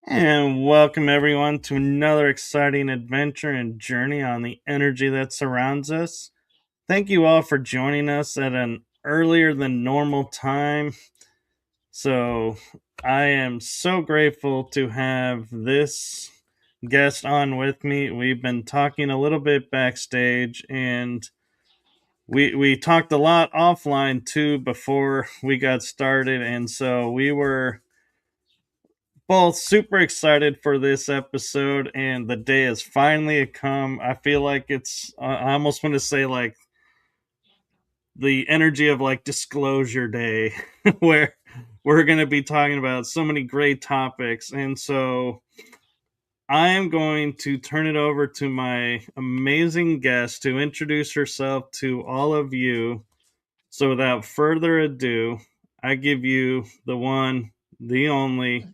And welcome everyone to another exciting adventure and journey on the energy that surrounds us. Thank you all for joining us at an earlier than normal time. So, I am so grateful to have this guest on with me. We've been talking a little bit backstage and we talked a lot offline too before we got started, and so we were both super excited for this episode, and the day has finally come. I feel like I almost want to say like the energy of like disclosure day, where we're going to be talking about so many great topics. And so I am going to turn it over to my amazing guest to introduce herself to all of you. So without further ado, I give you the one, the only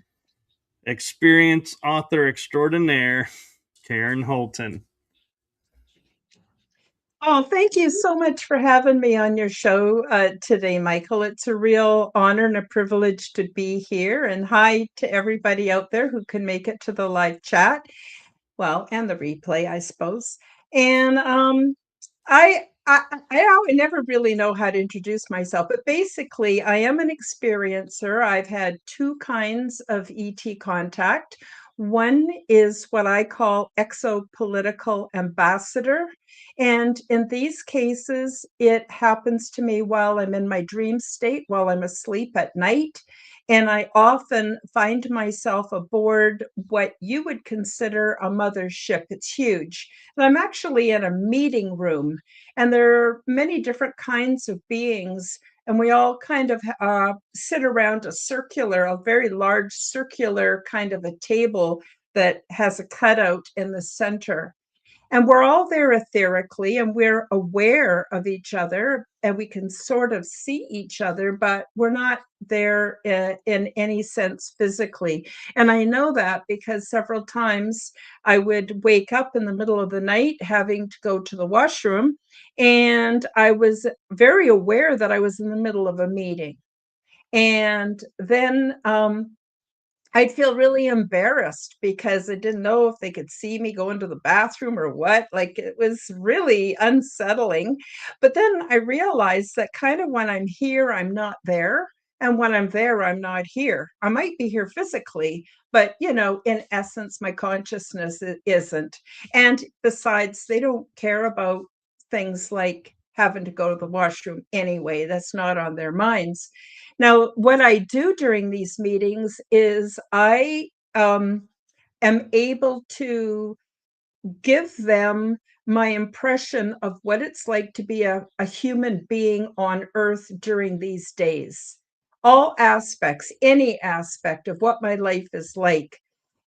experienced author extraordinaire, Karen Holton. Oh, thank you so much for having me on your show today, Michael. It's a real honor and a privilege to be here. And hi to everybody out there who can make it to the live chat. Well, and the replay, I suppose. And I never really know how to introduce myself, but basically, I am an experiencer. I've had two kinds of ET contact. One is what I call exopolitical ambassador. And in these cases, it happens to me while I'm in my dream state, while I'm asleep at night. And I often find myself aboard what you would consider a mother's ship. It's huge. And I'm actually in a meeting room, and there are many different kinds of beings. And we all kind of sit around a very large circular kind of a table that has a cutout in the center. And we're all there etherically, and we're aware of each other, and we can sort of see each other, but we're not there in any sense physically. And I know that because several times I would wake up in the middle of the night having to go to the washroom, and I was very aware that I was in the middle of a meeting. And then I'd feel really embarrassed because I didn't know if they could see me go into the bathroom or what. Like, it was really unsettling. But then I realized that kind of when I'm here, I'm not there. And when I'm there, I'm not here. I might be here physically, but in essence, my consciousness isn't. And besides, they don't care about things like having to go to the washroom anyway. That's not on their minds. Now, what I do during these meetings is I am able to give them my impression of what it's like to be a human being on earth during these days. All aspects, any aspect of what my life is like.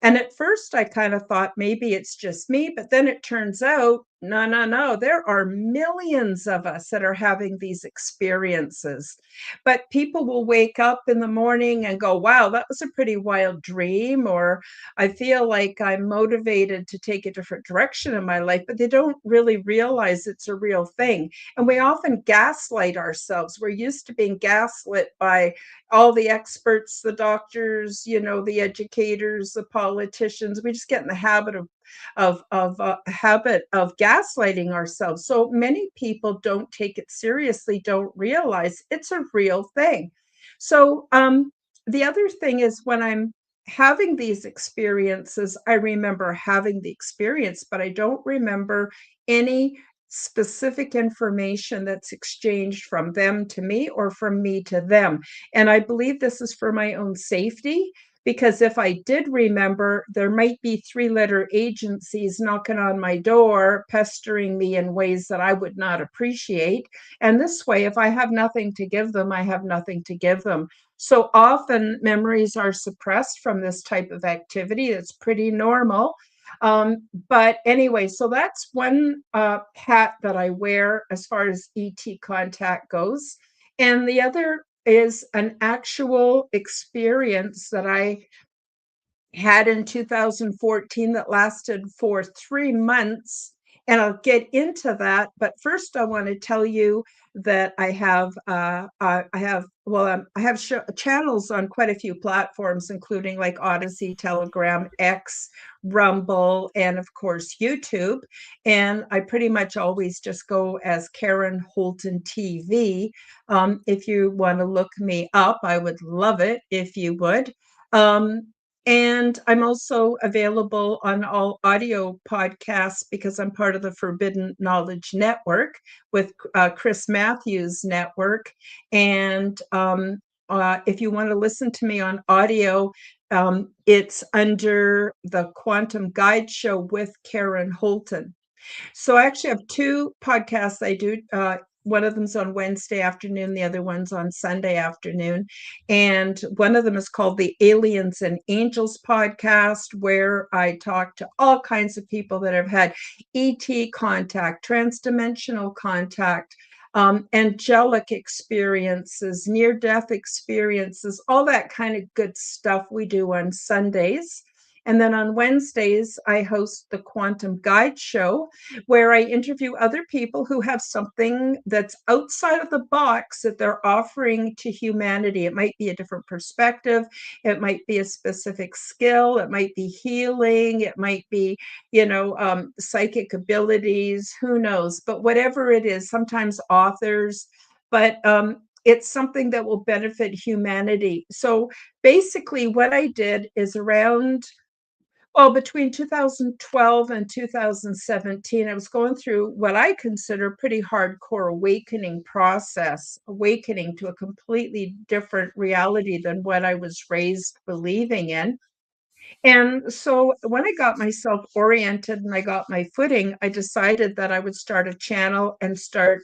And at first, I kind of thought maybe it's just me, but then it turns out no, no, no. There are millions of us that are having these experiences. But people will wake up in the morning and go, wow, that was a pretty wild dream, or I feel like I'm motivated to take a different direction in my life, but they don't really realize it's a real thing. And we often gaslight ourselves. We're used to being gaslit by all the experts, the doctors, the educators, the politicians. We just get in the habit of gaslighting ourselves. So many people don't take it seriously, don't realize it's a real thing. So the other thing is when I'm having these experiences, I remember having the experience, but I don't remember any specific information that's exchanged from them to me or from me to them. And I believe this is for my own safety, because if I did remember, there might be three-letter agencies knocking on my door, pestering me in ways that I would not appreciate. And this way, if I have nothing to give them, I have nothing to give them. So often memories are suppressed from this type of activity. It's pretty normal. But anyway, so that's one hat that I wear as far as ET contact goes. And the other is an actual experience that I had in 2014 that lasted for 3 months. And I'll get into that. But first, I want to tell you that I have channels on quite a few platforms, including like Odyssey, Telegram, X, Rumble, and of course YouTube. And I pretty much always just go as Karen Holton TV. If you want to look me up, I would love it if you would. Um, and I'm also available on all audio podcasts because I'm part of the Forbidden Knowledge Network with Chris Matthews Network. And if you want to listen to me on audio, it's under the Quantum Guide Show with Karen Holton. So I actually have two podcasts I do. One of them's on Wednesday afternoon, the other one's on Sunday afternoon. And one of them is called the Aliens and Angels podcast, where I talk to all kinds of people that have had ET contact, transdimensional contact, angelic experiences, near death experiences, all that kind of good stuff we do on Sundays. And then on Wednesdays, I host the Quantum Guide Show, where I interview other people who have something that's outside of the box that they're offering to humanity. It might be a different perspective, it might be a specific skill, it might be healing, it might be, psychic abilities, who knows? But whatever it is, sometimes authors, but it's something that will benefit humanity. So basically, what I did is between 2012 and 2017, I was going through what I consider pretty hardcore awakening process, awakening to a completely different reality than what I was raised believing in. And so when I got myself oriented and I got my footing, I decided that I would start a channel and start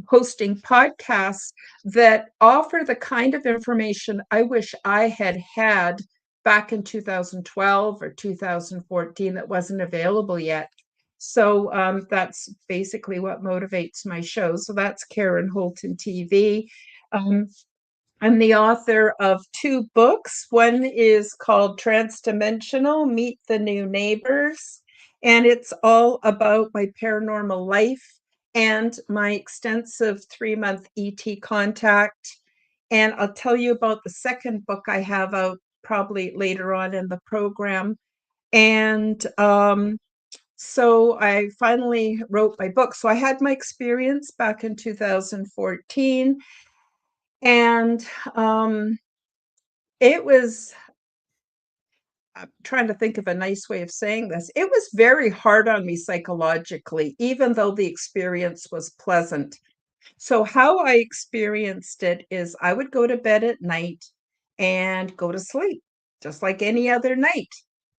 hosting podcasts that offer the kind of information I wish I had had back in 2012 or 2014 that wasn't available yet. So that's basically what motivates my show. So that's Karen Holton TV. Um, I'm the author of two books. One is called Transdimensional Meet the New Neighbors, and it's all about my paranormal life and my extensive 3-month ET contact. And I'll tell you about the second book I have out probably later on in the program. And so I finally wrote my book. So I had my experience back in 2014. And it was, I'm trying to think of a nice way of saying this. It was very hard on me psychologically, even though the experience was pleasant. So, how I experienced it is I would go to bed at night and go to sleep, just like any other night.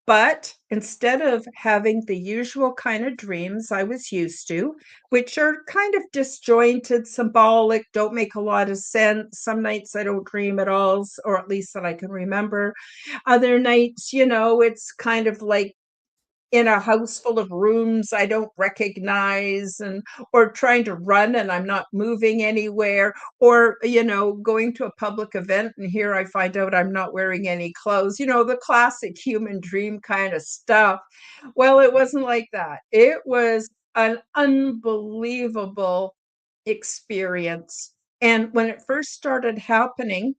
But instead of having the usual kind of dreams I was used to, which are kind of disjointed, symbolic, don't make a lot of sense. Some nights I don't dream at all, or at least that I can remember. Other nights, it's kind of like in a house full of rooms I don't recognize, and or trying to run and I'm not moving anywhere, or going to a public event and here I find out I'm not wearing any clothes, the classic human dream kind of stuff. Well, it wasn't like that. It was an unbelievable experience. And when it first started happening,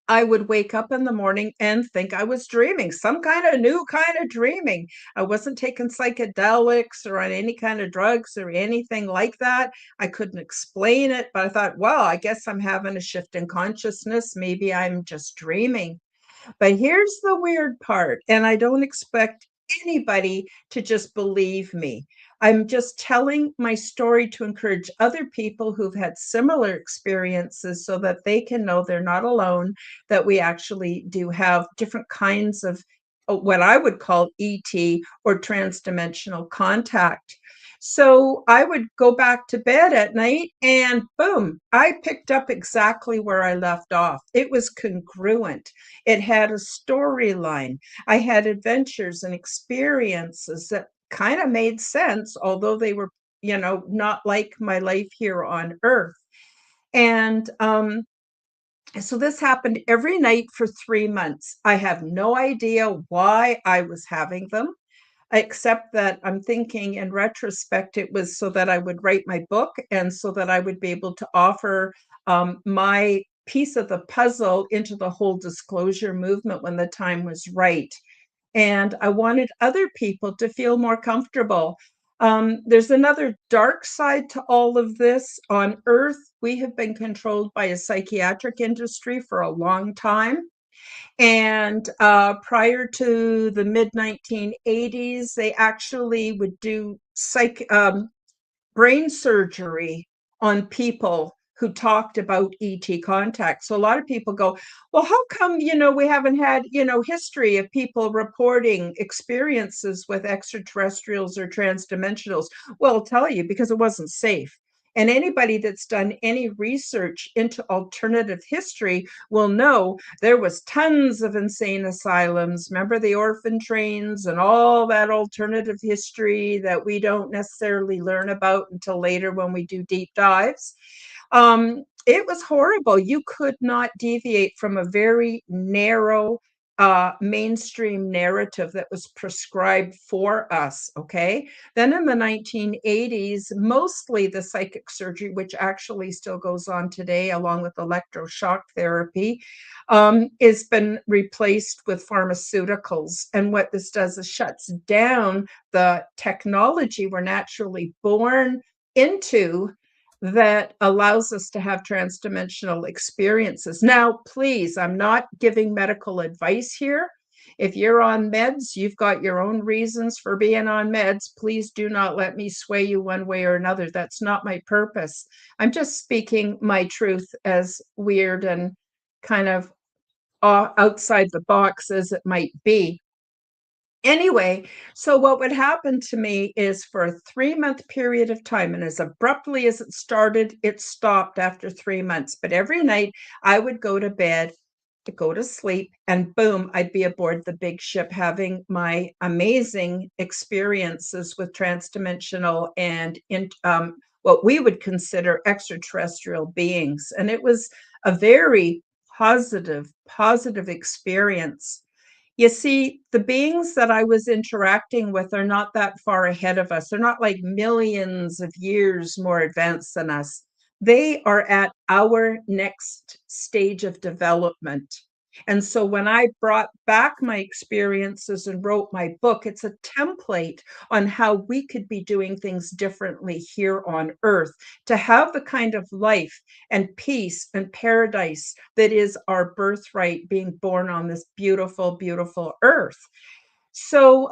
I would wake up in the morning and think I was dreaming, some kind of new kind of dreaming. I wasn't taking psychedelics or on any kind of drugs or anything like that. I couldn't explain it, but I thought, well, I guess I'm having a shift in consciousness. Maybe I'm just dreaming. But here's the weird part, and I don't expect anybody to just believe me. I'm just telling my story to encourage other people who've had similar experiences so that they can know they're not alone, that we actually do have different kinds of what I would call ET or transdimensional contact. So I would go back to bed at night and boom, I picked up exactly where I left off. It was congruent. It had a storyline. I had adventures and experiences that kind of made sense, although they were, not like my life here on Earth. And so this happened every night for 3 months. I have no idea why I was having them. except that I'm thinking in retrospect, it was so that I would write my book and so that I would be able to offer my piece of the puzzle into the whole disclosure movement when the time was right. And I wanted other people to feel more comfortable. There's another dark side to all of this. On Earth, we have been controlled by a psychiatric industry for a long time. And prior to the mid 1980s, they actually would do brain surgery on people who talked about ET contact. So a lot of people go, well, how come, we haven't had, history of people reporting experiences with extraterrestrials or transdimensionals? Well, I'll tell you, because it wasn't safe. And anybody that's done any research into alternative history will know there was tons of insane asylums. Remember the orphan trains and all that alternative history that we don't necessarily learn about until later when we do deep dives. It was horrible. You could not deviate from a very narrow mainstream narrative that was prescribed for us. Okay. Then in the 1980s, mostly the psychic surgery, which actually still goes on today, along with electroshock therapy, has been replaced with pharmaceuticals. And what this does is shuts down the technology we're naturally born into that allows us to have transdimensional experiences. Now, please, I'm not giving medical advice here. If you're on meds, you've got your own reasons for being on meds. Please do not let me sway you one way or another. That's not my purpose. I'm just speaking my truth, as weird and kind of outside the box as it might be. Anyway, so what would happen to me is for a 3-month period of time, and as abruptly as it started, it stopped after 3 months. But every night I would go to bed, go to sleep, and boom, I'd be aboard the big ship having my amazing experiences with transdimensional and what we would consider extraterrestrial beings. And it was a very positive experience. You see, the beings that I was interacting with are not that far ahead of us. They're not like millions of years more advanced than us. They are at our next stage of development. And so when I brought back my experiences and wrote my book, it's a template on how we could be doing things differently here on Earth to have the kind of life and peace and paradise that is our birthright, being born on this beautiful, beautiful Earth. So,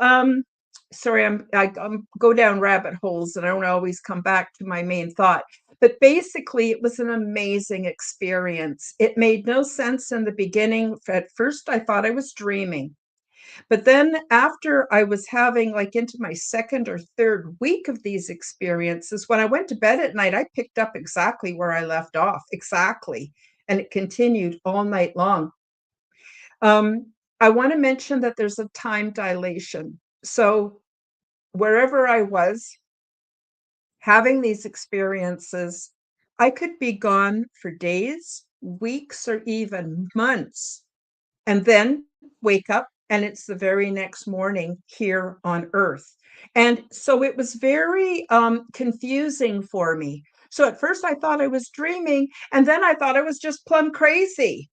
sorry, I'm go down rabbit holes and I don't always come back to my main thought. But basically, it was an amazing experience. It made no sense in the beginning. At first, I thought I was dreaming. But then, after I was having like into my second or third week of these experiences, when I went to bed at night, I picked up exactly where I left off, exactly. And it continued all night long. I want to mention that there's a time dilation. So, wherever I was having these experiences, I could be gone for days, weeks, or even months, and then wake up and it's the very next morning here on Earth. And so it was very confusing for me. So at first I thought I was dreaming, and then I thought I was just plumb crazy.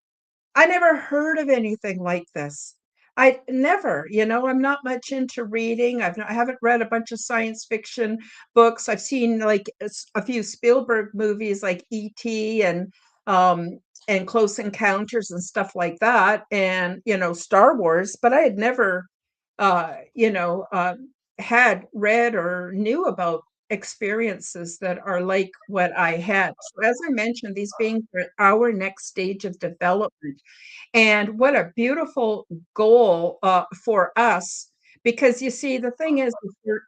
I never heard of anything like this. I never, I'm not much into reading. I haven't read a bunch of science fiction books. I've seen like a few Spielberg movies like E.T. Um, and Close Encounters and stuff like that, and Star Wars. But I had never, uh, you know, uh, had read or knew about experiences that are like what I had. So as I mentioned, these beings are our next stage of development. And what a beautiful goal for us. Because you see, the thing is,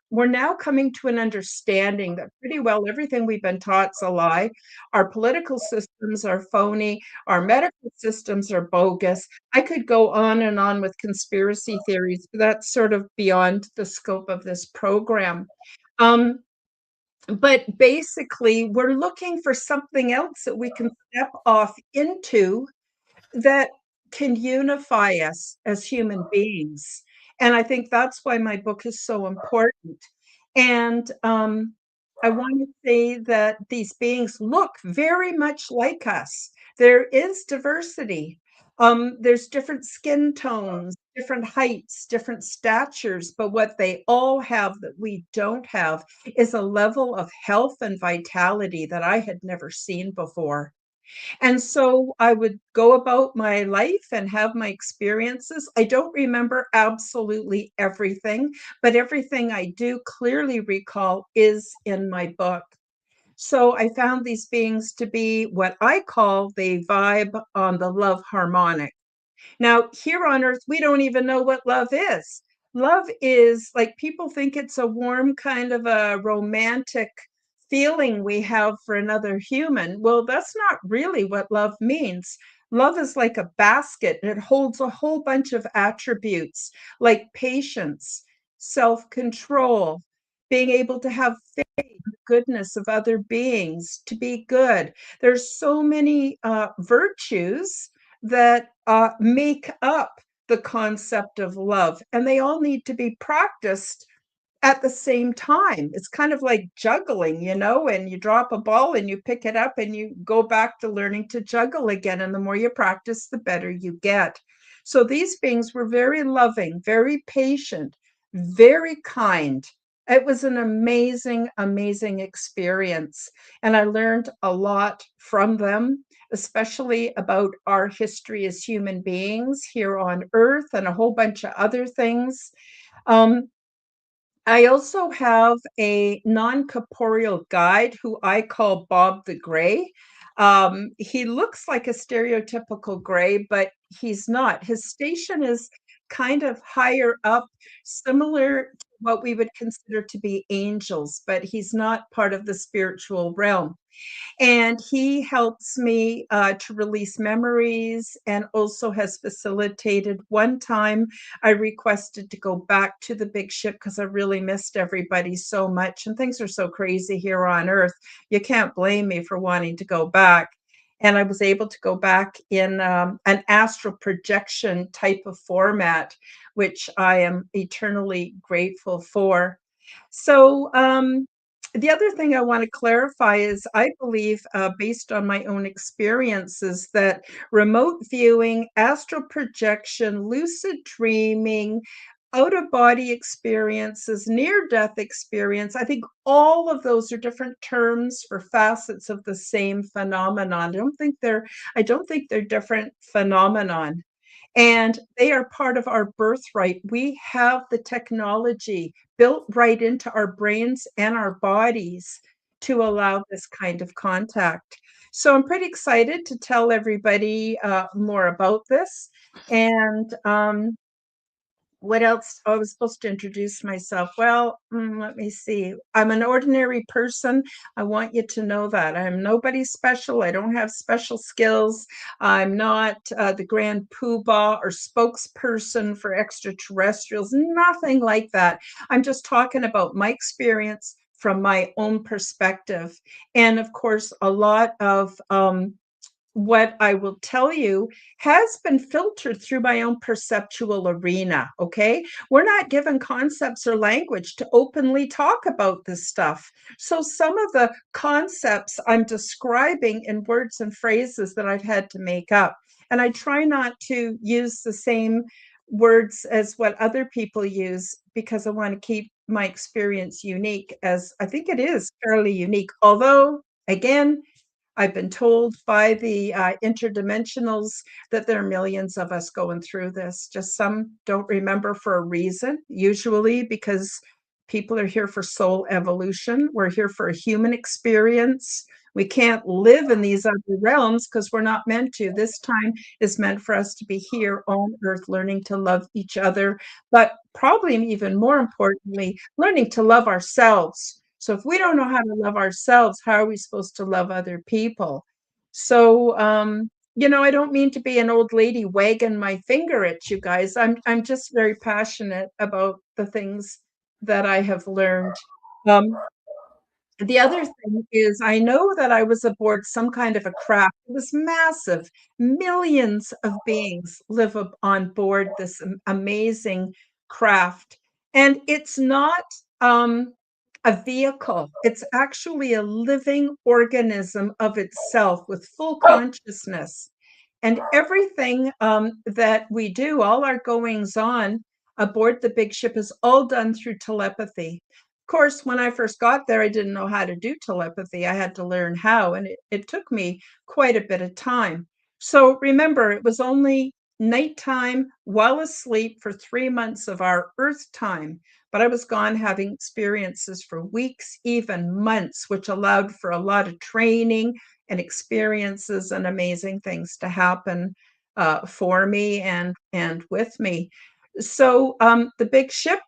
we're now coming to an understanding that pretty well everything we've been taught's a lie. Our political systems are phony. Our medical systems are bogus. I could go on and on with conspiracy theories, but that's sort of beyond the scope of this program. Um, but basically, we're looking for something else that we can step off into that can unify us as human beings. And I think that's why my book is so important. And I want to say that these beings look very much like us. There is diversity. There's different skin tones, different heights, different statures, but what they all have that we don't have is a level of health and vitality that I had never seen before. And so I would go about my life and have my experiences. I don't remember absolutely everything, but everything I do clearly recall is in my book. So I found these beings to be what I call the vibe on the love harmonic. Now, here on earth, we don't even know what love is. Love is like people think it's a warm kind of a romantic feeling we have for another human. Well, that's not really what love means. Love is like a basket, and it holds a whole bunch of attributes like patience, self control, being able to have faith in the goodness of other beings, to be good. There's so many virtues that make up the concept of love, and they all need to be practiced at the same time. It's kind of like juggling, and you drop a ball and you pick it up and you go back to learning to juggle again. And the more you practice, the better you get. So these beings were very loving, very patient, very kind. It was an amazing, amazing experience. And I learned a lot from them, especially about our history as human beings here on Earth and a whole bunch of other things. Um, I also have a non-corporeal guide who I call Bob the Gray. He looks like a stereotypical gray, but he's not. His station is kind of higher up, similar to what we would consider to be angels, but he's not part of the spiritual realm. And he helps me to release memories and also has facilitated. One time I requested to go back to the big ship because I really missed everybody so much. And things are so crazy here on Earth. You can't blame me for wanting to go back. And I was able to go back in an astral projection type of format, which I am eternally grateful for. So, the other thing I want to clarify is I believe, based on my own experiences, that remote viewing, astral projection, lucid dreaming, out of body experiences, near death experience, I think all of those are different terms for facets of the same phenomenon. I don't think they're different phenomenon. And they are part of our birthright. We have the technology built right into our brains and our bodies to allow this kind of contact. So I'm pretty excited to tell everybody more about this. And what else? Oh, I was supposed to introduce myself. Well, let me see. I'm an ordinary person. I want you to know that. I'm nobody special. I don't have special skills. I'm not the grand poobah or spokesperson for extraterrestrials, nothing like that. I'm just talking about my experience from my own perspective. And of course, a lot of what I will tell you has been filtered through my own perceptual arena. Okay. We're not given concepts or language to openly talk about this stuff. So some of the concepts I'm describing in words and phrases that I've had to make up. And I try not to use the same words as what other people use because I want to keep my experience unique, as I think it is fairly unique. Although, again, I've been told by the interdimensionals that there are millions of us going through this. Just some don't remember for a reason, usually because people are here for soul evolution. We're here for a human experience. We can't live in these other realms because we're not meant to. This time is meant for us to be here on Earth, learning to love each other, but probably even more importantly, learning to love ourselves. So if we don't know how to love ourselves, how are we supposed to love other people? So, I don't mean to be an old lady wagging my finger at you guys. I'm just very passionate about the things that I have learned. Um, the other thing is, I know that I was aboard some kind of a craft. It was massive. Millions of beings live on board this amazing craft. And it's not a vehicle, it's actually a living organism of itself with full consciousness. And everything that we do, all our goings on aboard the big ship, is all done through telepathy. Of course, when I first got there, I didn't know how to do telepathy. I had to learn how, and it took me quite a bit of time. So remember, it was only nighttime while asleep for 3 months of our Earth time. But I was gone having experiences for weeks, even months, which allowed for a lot of training and experiences and amazing things to happen for me and with me. So the big ship,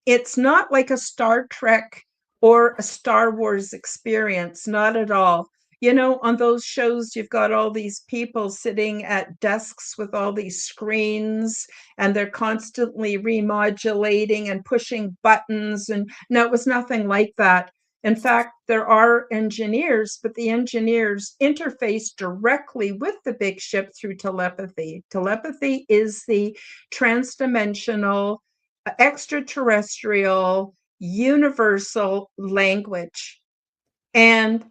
it's not like a Star Trek or a Star Wars experience, not at all. You know, on those shows, you've got all these people sitting at desks with all these screens, and they're constantly remodulating and pushing buttons. And no, it was nothing like that. In fact, there are engineers, but the engineers interface directly with the big ship through telepathy. Telepathy is the transdimensional, extraterrestrial, universal language. And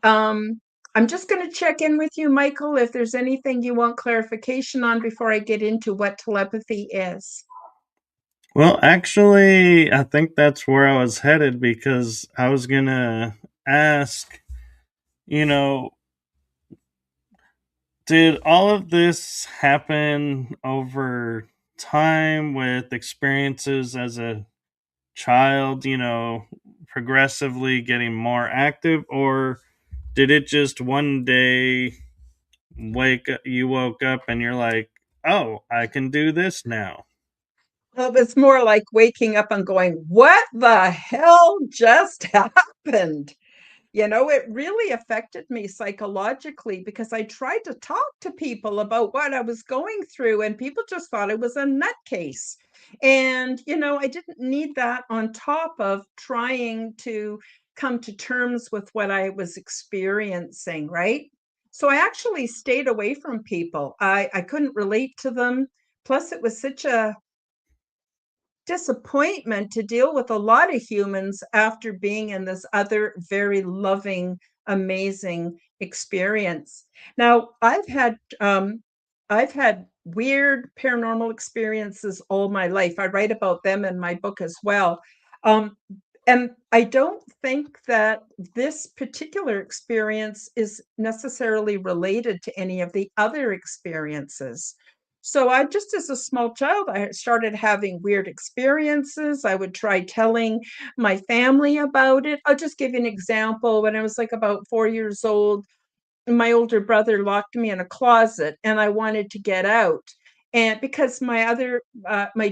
I'm just going to check in with you, Michael, if there's anything you want clarification on before I get into what telepathy is. Well, actually, I think that's where I was headed because I was going to ask, you know, did all of this happen over time with experiences as a child, progressively getting more active, or did it just one day you woke up and you're like, "Oh, I can do this now." Well, it's more like waking up and going, what the hell just happened? You know, it really affected me psychologically because I tried to talk to people about what I was going through, and people just thought I was a nutcase. And, you know, I didn't need that on top of trying to come to terms with what I was experiencing, right? So I actually stayed away from people. I couldn't relate to them. Plus, it was such a disappointment to deal with a lot of humans after being in this other very loving, amazing experience. Now, I've had weird paranormal experiences all my life. I write about them in my book as well. Um, and I don't think that this particular experience is necessarily related to any of the other experiences. So I just as a small child, I started having weird experiences. I would try telling my family about it. I'll just give you an example. When I was like about 4 years old, my older brother locked me in a closet and I wanted to get out. And because my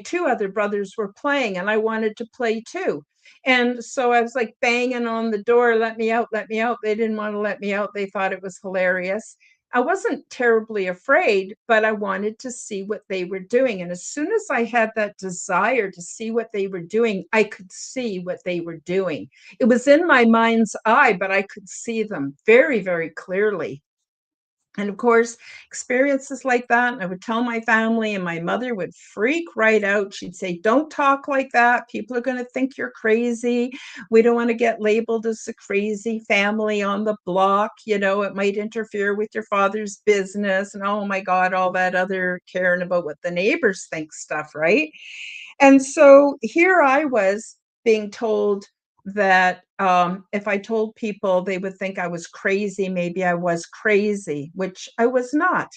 two other brothers were playing and I wanted to play too. And so I was like banging on the door, let me out, let me out. They didn't want to let me out. They thought it was hilarious. I wasn't terribly afraid, but I wanted to see what they were doing. And as soon as I had that desire to see what they were doing, I could see what they were doing. It was in my mind's eye, but I could see them very, very clearly. And of course, experiences like that, I would tell my family, and my mother would freak right out. She'd say, "Don't talk like that. People are going to think you're crazy. We don't want to get labeled as a crazy family on the block. You know, it might interfere with your father's business." And oh my God, all that other caring about what the neighbors think stuff, right? And so here I was being told that if I told people, they would think I was crazy. Maybe I was crazy, which I was not.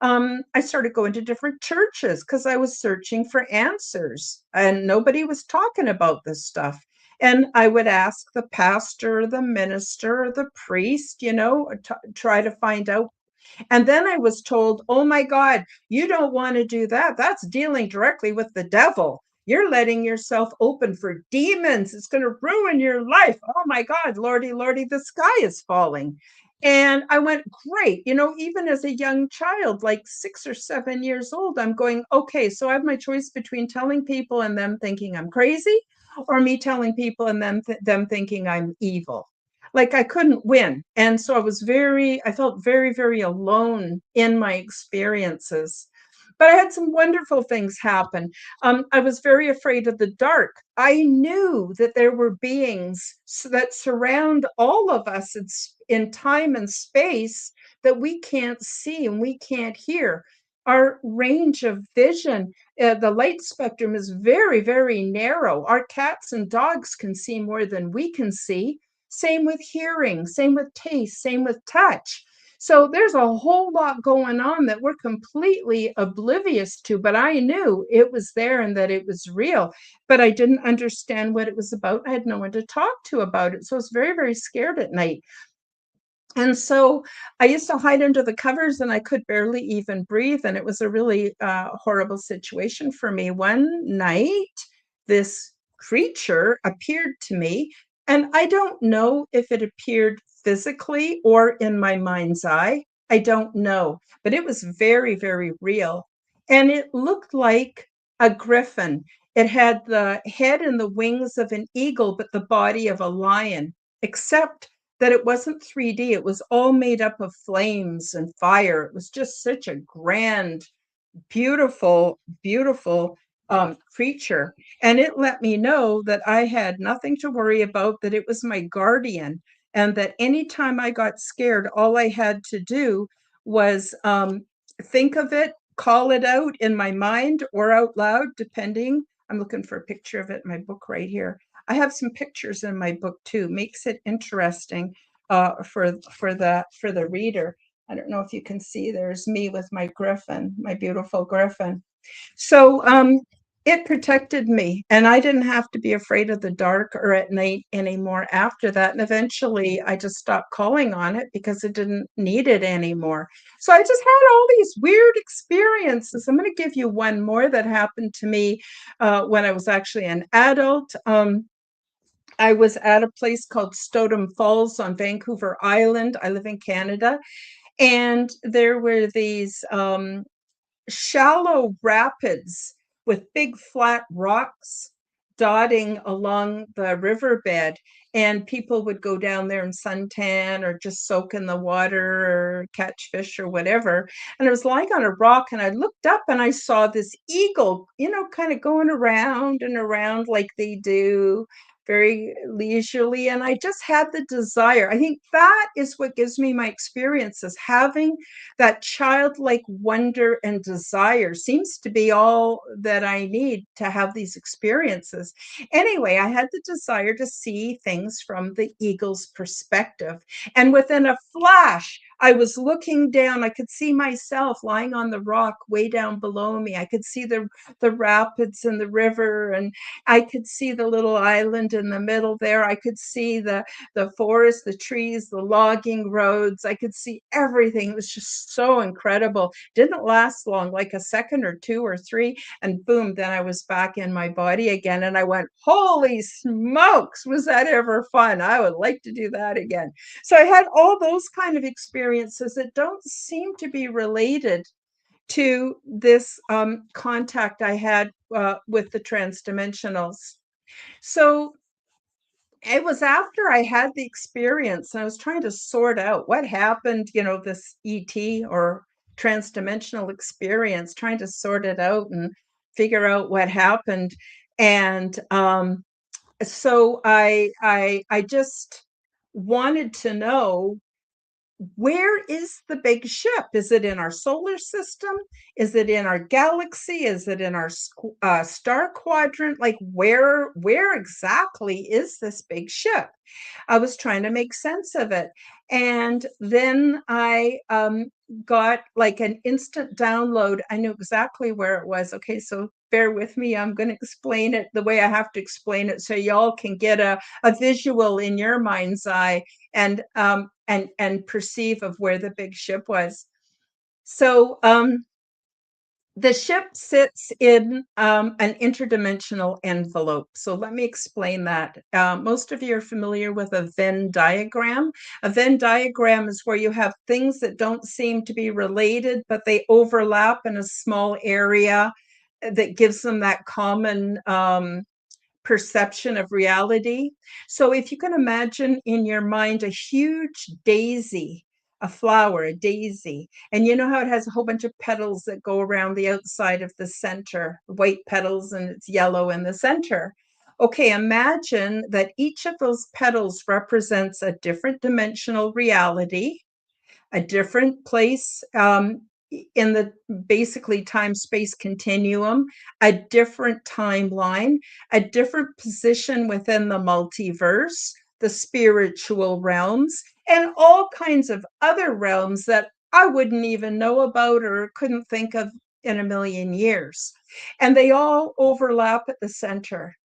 I started going to different churches because I was searching for answers and nobody was talking about this stuff. And I would ask the pastor, the minister, the priest, you know, try to find out. And then I was told, oh my God, you don't want to do that. That's dealing directly with the devil. You're letting yourself open for demons. It's going to ruin your life. Oh my God, Lordy, Lordy, the sky is falling. And I went, great. You know, even as a young child, like 6 or 7 years old, I'm going, okay, so I have my choice between telling people and them thinking I'm crazy, or me telling people and them thinking I'm evil. Like I couldn't win. And so I felt very, very alone in my experiences. But I had some wonderful things happen. I was very afraid of the dark. I knew that there were beings that surround all of us in time and space that we can't see and we can't hear. Our range of vision, the light spectrum is very, very narrow. Our cats and dogs can see more than we can see. Same with hearing, same with taste, same with touch. So there's a whole lot going on that we're completely oblivious to, but I knew it was there and that it was real, but I didn't understand what it was about. I had no one to talk to about it. So I was very, very scared at night. And so I used to hide under the covers and I could barely even breathe. And it was a really horrible situation for me. One night, this creature appeared to me, and I don't know if it appeared physically or in my mind's eye. I don't know, but it was very, very real. And it looked like a griffin. It had the head and the wings of an eagle, but the body of a lion, except that it wasn't 3D. It was all made up of flames and fire. It was just such a grand, beautiful, beautiful creature. And it let me know that I had nothing to worry about, that it was my guardian, and that anytime I got scared, all I had to do was think of it, call it out in my mind or out loud, depending. I'm looking for a picture of it in my book right here. I have some pictures in my book too. Makes it interesting for the reader. I don't know if you can see, there's me with my griffin, my beautiful griffin. So it protected me, and I didn't have to be afraid of the dark or at night anymore after that. And eventually I just stopped calling on it because it didn't need it anymore. So I just had all these weird experiences. I'm going to give you one more that happened to me when I was actually an adult. I was at a place called Stodom Falls on Vancouver Island. I live in Canada. And there were these shallow rapids with big flat rocks dotting along the riverbed. And people would go down there and suntan or just soak in the water or catch fish or whatever. And I was lying on a rock and I looked up and I saw this eagle, kind of going around and around like they do, very leisurely. And I just had the desire. I think that is what gives me my experiences. Having that childlike wonder and desire seems to be all that I need to have these experiences. Anyway, I had the desire to see things from the eagle's perspective. And within a flash, I was looking down. I could see myself lying on the rock way down below me. I could see the rapids and the river, and I could see the little island in the middle there. I could see the forest, the trees, the logging roads. I could see everything. It was just so incredible. Didn't last long, like a second or two or three, and boom, then I was back in my body again. And I went, holy smokes, was that ever fun? I would like to do that again. So I had all those kind of experiences that don't seem to be related to this contact I had with the transdimensionals. So it was after I had the experience and I was trying to sort out what happened, this ET or transdimensional experience, trying to sort it out and figure out what happened. And so I just wanted to know, where is the big ship? Is it in our solar system? Is it in our galaxy? Is it in our star quadrant? Like where exactly is this big ship? I was trying to make sense of it. And then I got like an instant download. I knew exactly where it was. Okay, so bear with me. I'm going to explain it the way I have to explain it so y'all can get a visual in your mind's eye and perceive of where the big ship was. So the ship sits in an interdimensional envelope. So let me explain that. Most of you are familiar with a Venn diagram. A Venn diagram is where you have things that don't seem to be related, but they overlap in a small area that gives them that common perception of reality. So if you can imagine in your mind a huge daisy a flower, a daisy. And you know how it has a whole bunch of petals that go around the outside of the center, white petals, and it's yellow in the center. Okay, imagine that each of those petals represents a different dimensional reality, a different place in the basically time space continuum, a different timeline, a different position within the multiverse, the spiritual realms, and all kinds of other realms that I wouldn't even know about or couldn't think of in a million years. And they all overlap at the center,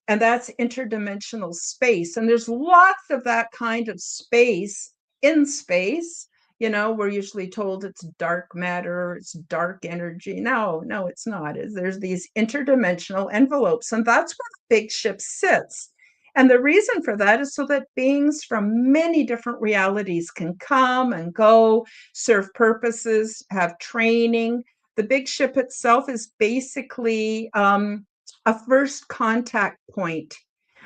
and that's interdimensional space. And there's lots of that kind of space in space. You know, we're usually told it's dark matter, it's dark energy. No, no, it's not. There's these interdimensional envelopes, and that's where the big ship sits. And the reason for that is so that beings from many different realities can come and go, serve purposes, have training. The big ship itself is basically a first contact point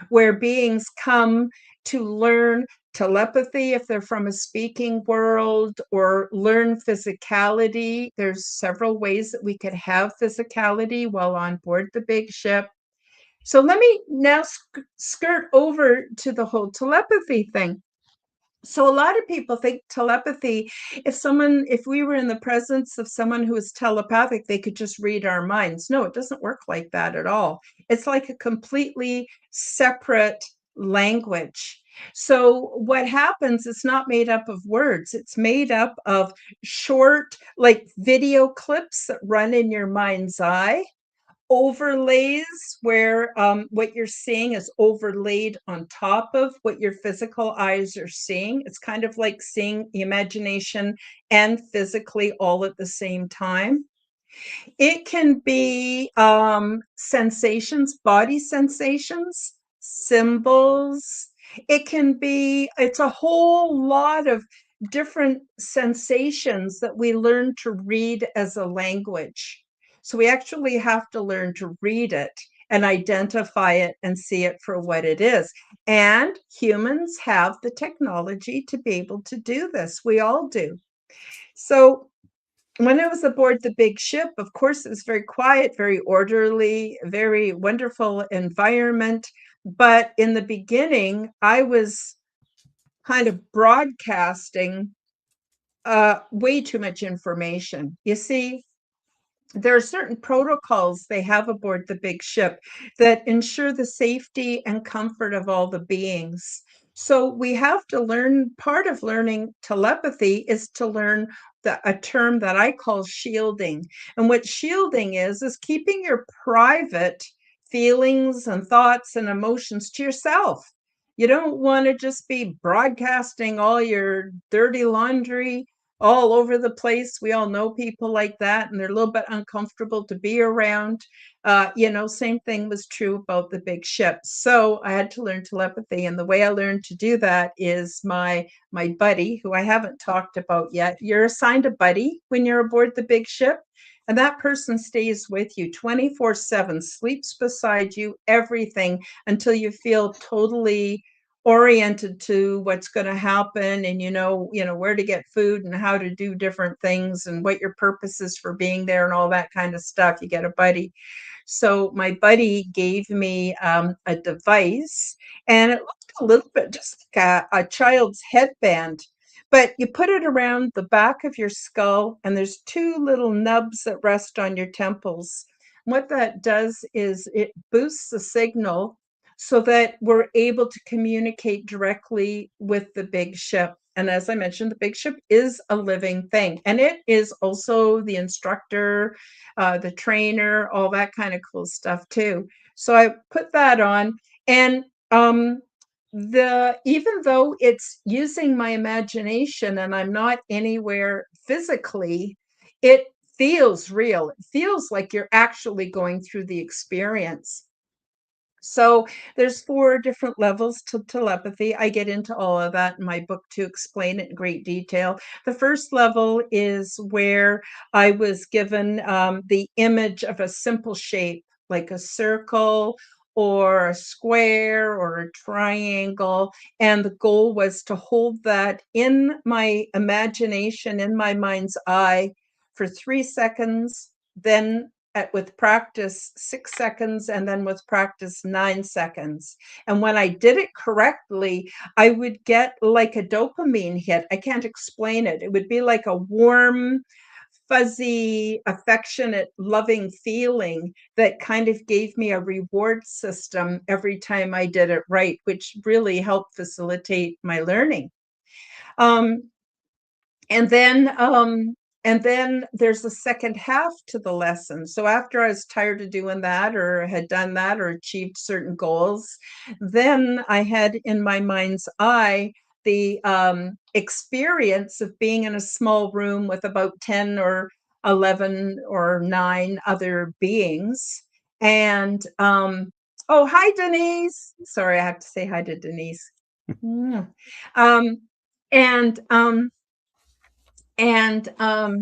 where beings come to learn telepathy if they're from a speaking world, or learn physicality. There's several ways that we could have physicality while on board the big ship. So let me now skirt over to the whole telepathy thing. So a lot of people think telepathy, if we were in the presence of someone who is telepathic, they could just read our minds. No, it doesn't work like that at all. It's like a completely separate language. So what happens, it's not made up of words. It's made up of short, like video clips that run in your mind's eye, overlays where what you're seeing is overlaid on top of what your physical eyes are seeing. It's kind of like seeing imagination and physically all at the same time. It can be sensations, body sensations, symbols. It's a whole lot of different sensations that we learn to read as a language. So we actually have to learn to read it and identify it and see it for what it is. And humans have the technology to be able to do this. We all do. So when I was aboard the big ship, of course, it was very quiet, very orderly, very wonderful environment. But in the beginning, I was kind of broadcasting way too much information. You see, there are certain protocols they have aboard the big ship that ensure the safety and comfort of all the beings. So we have to learn, part of learning telepathy is to learn a term that I call shielding. And what shielding is keeping your private feelings and thoughts and emotions to yourself. You don't want to just be broadcasting all your dirty laundry all over the place. We all know people like that, and they're a little bit uncomfortable to be around. Same thing was true about the big ship. So I had to learn telepathy, and the way I learned to do that is my buddy, who I haven't talked about yet. You're assigned a buddy when you're aboard the big ship, and that person stays with you 24/7, sleeps beside you, everything, until you feel totally oriented to what's going to happen, and where to get food and how to do different things and what your purpose is for being there and all that kind of stuff. You get a buddy. So my buddy gave me a device, and it looked a little bit just like a child's headband, but you put it around the back of your skull, and there's two little nubs that rest on your temples. What that does is it boosts the signal so that we're able to communicate directly with the big ship. And as I mentioned, the big ship is a living thing, and it is also the instructor, the trainer, all that kind of cool stuff too. So I put that on, and even though it's using my imagination and I'm not anywhere physically, it feels real. It feels like you're actually going through the experience. So there's 4 different levels to telepathy. I get into all of that in my book to explain it in great detail. The first level is where I was given the image of a simple shape, like a circle or a square or a triangle. And the goal was to hold that in my imagination, in my mind's eye, for 3 seconds, then with practice 6 seconds, and then with practice 9 seconds. And when I did it correctly, I would get like a dopamine hit. I can't explain it. It would be like a warm, fuzzy, affectionate, loving feeling that kind of gave me a reward system every time I did it right, which really helped facilitate my learning. Um, and then and then there's the second half to the lesson. So after I was tired of doing that or had done that or achieved certain goals, then I had in my mind's eye the experience of being in a small room with about 10 or 11 or 9 other beings. And oh, hi, Denise. Sorry, I have to say hi to Denise. Mm. Um, and and oh,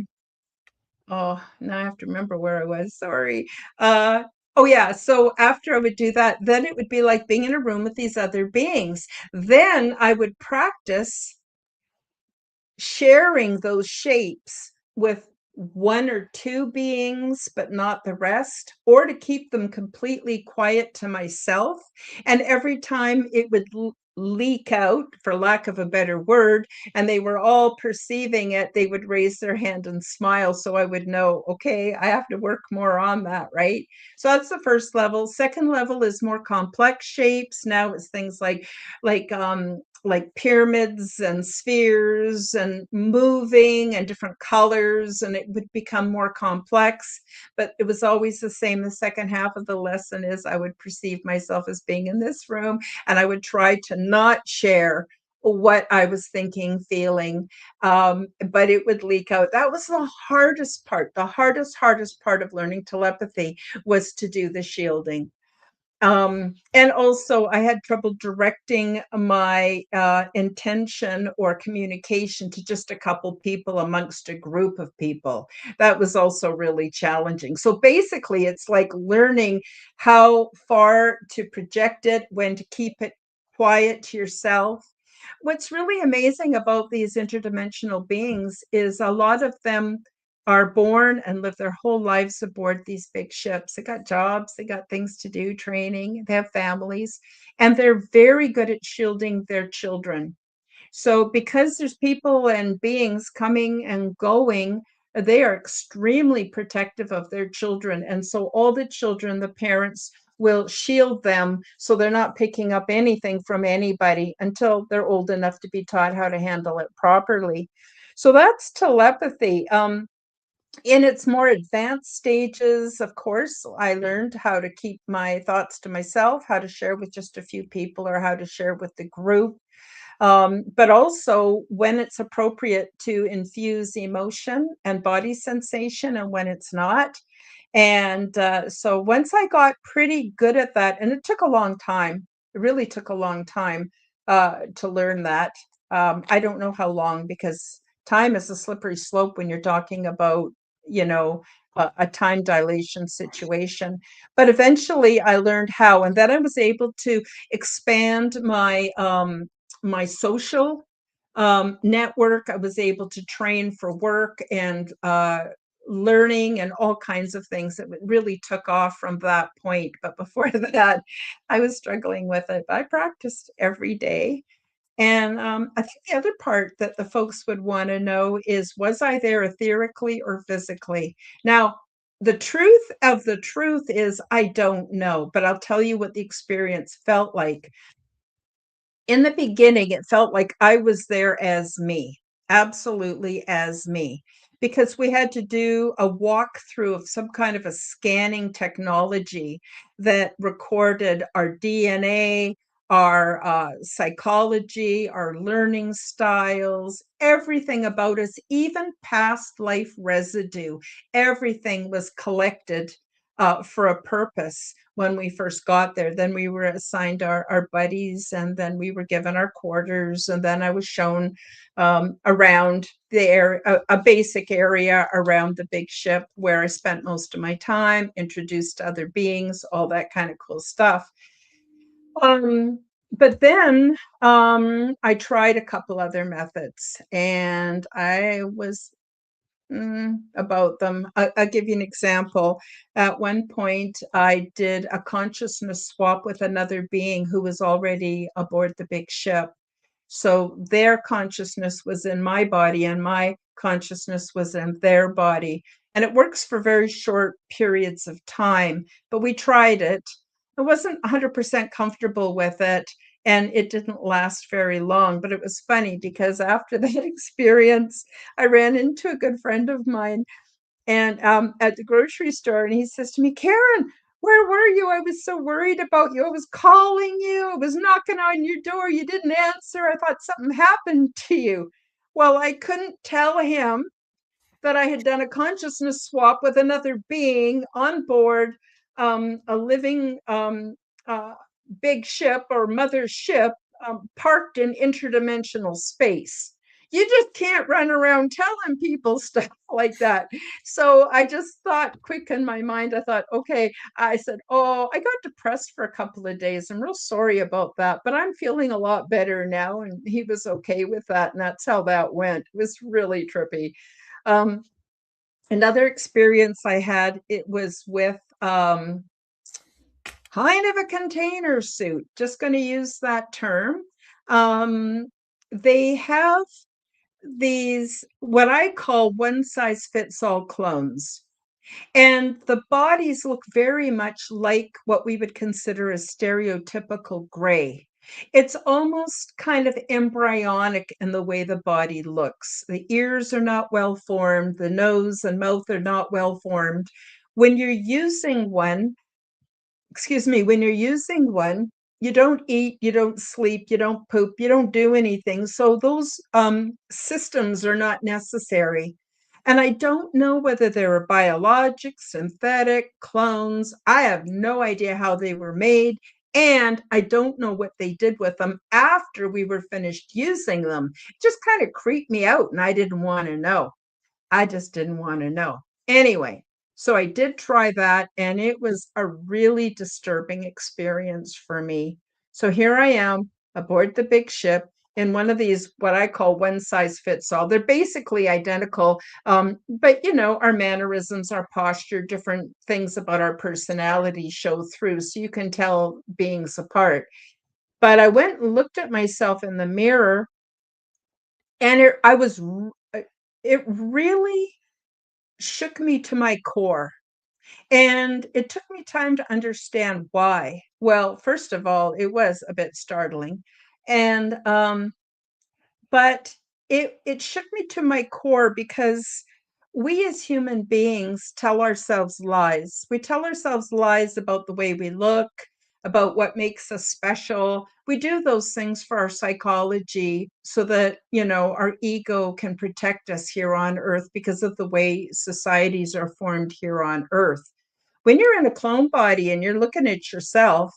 now I have to remember where I was. Sorry. Oh yeah, so after I would do that, then it would be like being in a room with these other beings. Then I would practice sharing those shapes with one or two beings, but not the rest, or to keep them completely quiet to myself. And every time it would leak out, for lack of a better word, and they were all perceiving it, they would raise their hand and smile. So I would know, okay, I have to work more on that, right? So that's the first level. Second level is more complex shapes. Now it's things like pyramids and spheres and moving and different colors, and it would become more complex, but it was always the same. The second half of the lesson is I would perceive myself as being in this room, and I would try to not share what I was thinking, feeling, but it would leak out. That was the hardest part. The hardest part of learning telepathy was to do the shielding. And also, I had trouble directing my intention or communication to just a couple people amongst a group of people. That was also really challenging. So basically, it's like learning how far to project it, when to keep it quiet to yourself. What's really amazing about these interdimensional beings is a lot of them are born and live their whole lives aboard these big ships. They got jobs, they got things to do, training, they have families, and they're very good at shielding their children. So because there's people and beings coming and going, they are extremely protective of their children. And so all the children, the parents will shield them so they're not picking up anything from anybody until they're old enough to be taught how to handle it properly. So that's telepathy. In its more advanced stages, of course, I learned how to keep my thoughts to myself, how to share with just a few people, or how to share with the group. But also when it's appropriate to infuse emotion and body sensation and when it's not. And so once I got pretty good at that, and it took a long time, it really took a long time to learn that. I don't know how long, because time is a slippery slope when you're talking about, you know, a time dilation situation. But eventually I learned how, and then I was able to expand my social network. I was able to train for work and learning and all kinds of things that really took off from that point. But before that, I was struggling with it. I practiced every day. And I think the other part that the folks would want to know is, was I there etherically or physically? Now, the truth of the truth is, I don't know, but I'll tell you what the experience felt like. In the beginning, it felt like I was there as me, absolutely as me, because we had to do a walkthrough of some kind of a scanning technology that recorded our DNA, our psychology, our learning styles, everything about us, even past life residue. Everything was collected for a purpose when we first got there. Then we were assigned our buddies, and then we were given our quarters, and then I was shown around there a basic area around the big ship where I spent most of my time, introduced to other beings, all that kind of cool stuff. But then I tried a couple other methods, and I was about them. I'll give you an example. At one point, I did a consciousness swap with another being who was already aboard the big ship. So their consciousness was in my body and my consciousness was in their body. And it works for very short periods of time, but we tried it. I wasn't 100% comfortable with it, and it didn't last very long. But it was funny because after that experience, I ran into a good friend of mine and at the grocery store, and he says to me, Karen, where were you? I was so worried about you. I was calling you. I was knocking on your door. You didn't answer. I thought something happened to you. Well, I couldn't tell him that I had done a consciousness swap with another being on board a living uh, big ship or mother ship parked in interdimensional space. You just can't run around telling people stuff like that. So I just thought quick in my mind, I thought, okay, I said, oh, I got depressed for a couple of days. I'm real sorry about that, but I'm feeling a lot better now. And he was okay with that. And that's how that went. It was really trippy. Um, Another experience I had, it was with kind of a container suit, just going to use that term. Um, they have these, what I call one size fits all clones. And the bodies look very much like what we would consider a stereotypical gray. It's almost kind of embryonic in the way the body looks. The ears are not well formed, the nose and mouth are not well formed. When you're using one, excuse me, when you're using one, you don't eat, you don't sleep, you don't poop, you don't do anything. So those systems are not necessary. And I don't know whether they were biologic, synthetic, clones. I have no idea how they were made. And I don't know what they did with them after we were finished using them. It just kind of creeped me out, and I didn't want to know. I just didn't want to know. Anyway, so I did try that, and it was a really disturbing experience for me. So here I am aboard the big ship in one of these, what I call one size fits all. They're basically identical, but our mannerisms, our posture, different things about our personality show through, so you can tell beings apart. But I went and looked at myself in the mirror, and it really shook me to my core. And it took me time to understand why. Well, first of all, it was a bit startling. And but it shook me to my core because we as human beings tell ourselves lies. We tell ourselves lies about the way we look, about what makes us special. We do those things for our psychology so that, our ego can protect us here on earth because of the way societies are formed here on earth. When you're in a clone body and you're looking at yourself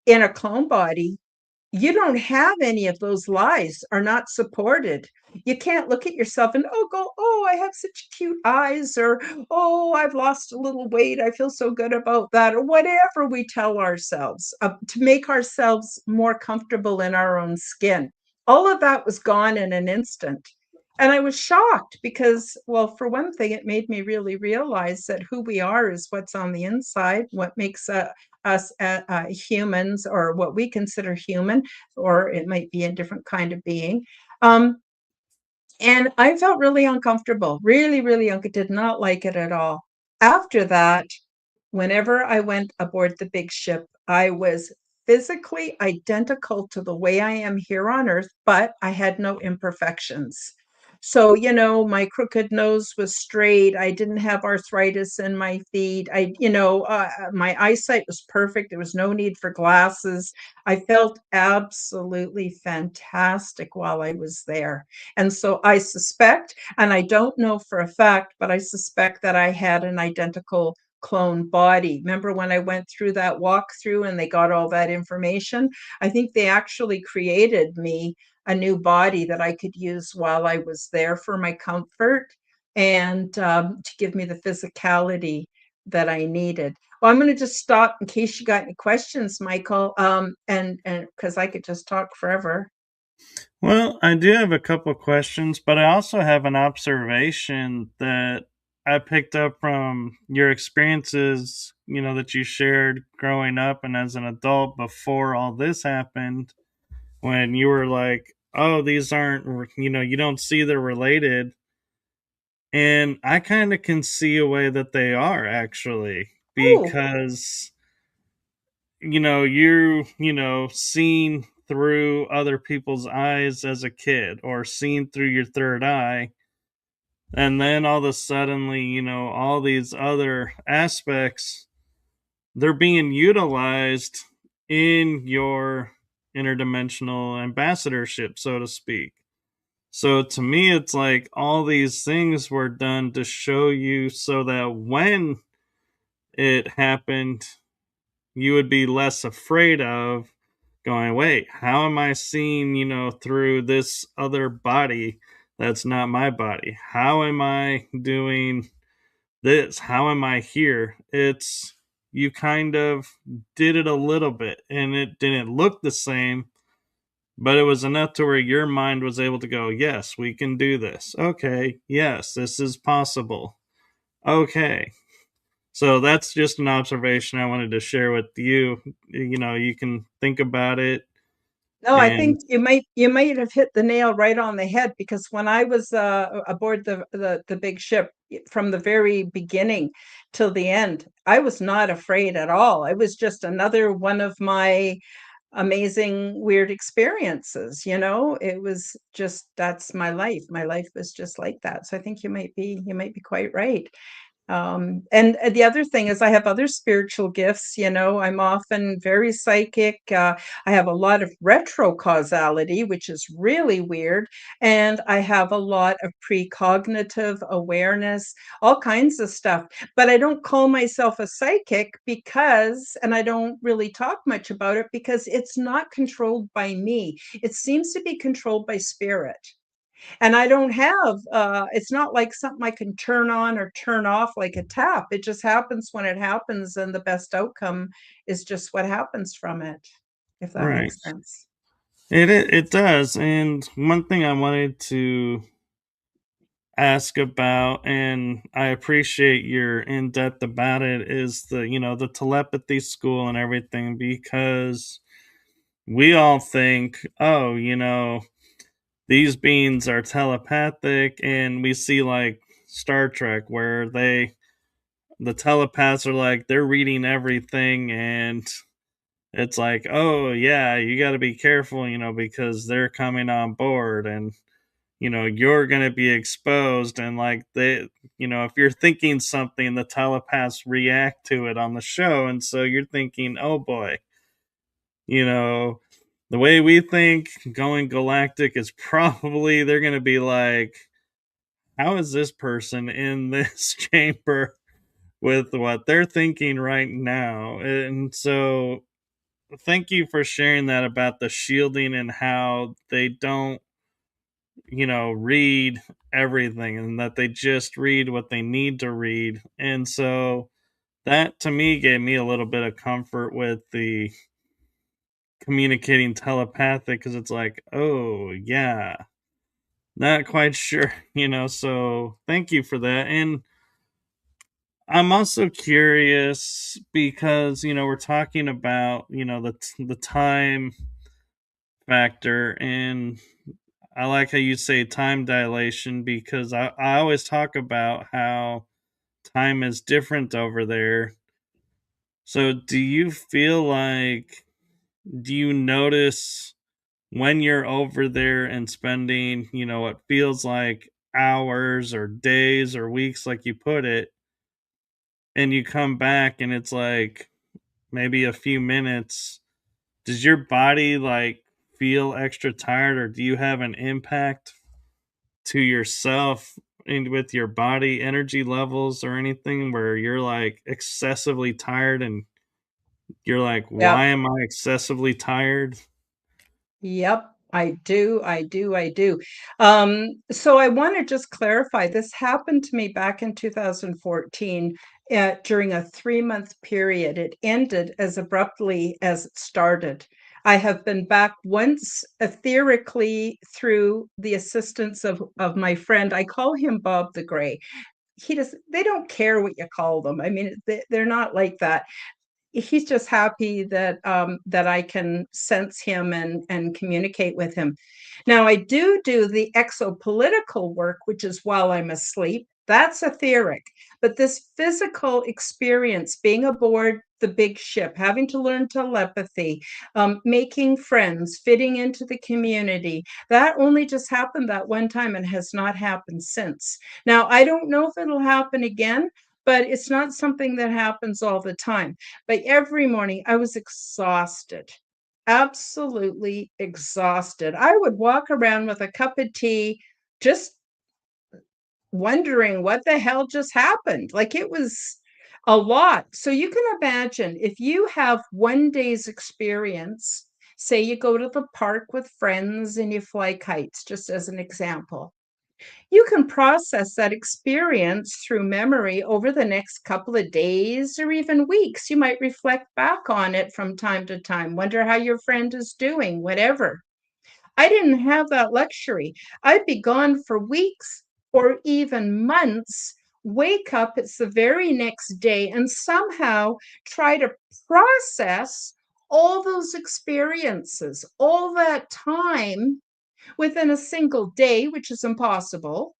in a clone body, you don't have any of those lies are not supported. You can't look at yourself and go, oh, I have such cute eyes, or oh, I've lost a little weight, I feel so good about that, or whatever we tell ourselves to make ourselves more comfortable in our own skin. All of that was gone in an instant. And I was shocked because, well, for one thing, it made me really realize that who we are is what's on the inside, what makes us humans, or what we consider human, or it might be a different kind of being. Um, and I felt really uncomfortable, really, really did not like it at all. After that, whenever I went aboard the big ship, I was physically identical to the way I am here on Earth, but I had no imperfections. So, my crooked nose was straight. I didn't have arthritis in my feet. My eyesight was perfect. There was no need for glasses. I felt absolutely fantastic while I was there. And so I suspect, and I don't know for a fact, but I suspect that I had an identical clone body. Remember when I went through that walkthrough and they got all that information? I think they actually created me a new body that I could use while I was there for my comfort and to give me the physicality that I needed. Well, I'm going to just stop in case you got any questions, Michael, and because I could just talk forever. Well, I do have a couple questions, but I also have an observation that I picked up from your experiences, that you shared growing up and as an adult before all this happened, when you were like, oh, these aren't, you don't see they're related. And I kind of can see a way that they are actually, Oh, because, seeing through other people's eyes as a kid or seeing through your third eye. And then all of a suddenly, all these other aspects, they're being utilized in your interdimensional ambassadorship, so to speak. So to me, it's like all these things were done to show you so that when it happened, you would be less afraid of going, wait, how am I seeing, through this other body that's not my body? How am I doing this? How am I here? It's you kind of did it a little bit and it didn't look the same, but it was enough to where your mind was able to go, yes, we can do this. Okay, yes, this is possible. Okay. So that's just an observation I wanted to share with you. You can think about it. no, I And think you might have hit the nail right on the head because when I was aboard the big ship from the very beginning till the end, I was not afraid at all. It was just another one of my amazing weird experiences, It was just that's my life. My life was just like that. So I think you might be quite right. And the other thing is, I have other spiritual gifts. I'm often very psychic. I have a lot of retro causality, which is really weird. And I have a lot of precognitive awareness, all kinds of stuff. But I don't call myself a psychic and I don't really talk much about it because it's not controlled by me. It seems to be controlled by spirit. And I don't have it's not like something I can turn on or turn off like a tap. It just happens when it happens, and the best outcome is just what happens from it, if that right. makes sense. It does. And one thing I wanted to ask about, and I appreciate your in depth about it, is the telepathy school and everything, because we all think, oh, these beings are telepathic, and we see like Star Trek where the telepaths are like they're reading everything, and it's like, oh yeah, you got to be careful, because they're coming on board, and you're going to be exposed, and like if you're thinking something, the telepaths react to it on the show, and so you're thinking, oh boy, you know the way we think going galactic is probably they're going to be like, how is this person in this chamber with what they're thinking right now? And so thank you for sharing that about the shielding and how they don't, read everything, and that they just read what they need to read. And so that to me gave me a little bit of comfort with the communicating telepathic, because it's like, oh yeah, not quite sure, so thank you for that. And I'm also curious because we're talking about the time factor, and I like how you say time dilation, because I always talk about how time is different over there. So do you feel like, do you notice when you're over there and spending, what feels like hours or days or weeks, like you put it, and you come back and it's like maybe a few minutes, does your body like feel extra tired, or do you have an impact to yourself with your body energy levels or anything where you're like excessively tired and you're like, Yep. why am I excessively tired? Yep, I do, I do, I do. So I want to just clarify, this happened to me back in 2014 during a 3-month period. It ended as abruptly as it started. I have been back once etherically through the assistance of my friend. I call him Bob the Gray. They don't care what you call them. I mean, they're not like that. He's just happy that I can sense him and communicate with him. Now I do the exopolitical work, which is while I'm asleep. That's etheric. But this physical experience, being aboard the big ship, having to learn telepathy, making friends, fitting into the community, that only just happened that one time and has not happened since. Now, I don't know if it'll happen again, but it's not something that happens all the time. But every morning I was exhausted, absolutely exhausted. I would walk around with a cup of tea, just wondering what the hell just happened. Like it was a lot. So you can imagine if you have one day's experience, say you go to the park with friends and you fly kites, just as an example, you can process that experience through memory over the next couple of days or even weeks. You might reflect back on it from time to time, wonder how your friend is doing, whatever. I didn't have that luxury. I'd be gone for weeks or even months, wake up, it's the very next day, and somehow try to process all those experiences, all that time within a single day, which is impossible.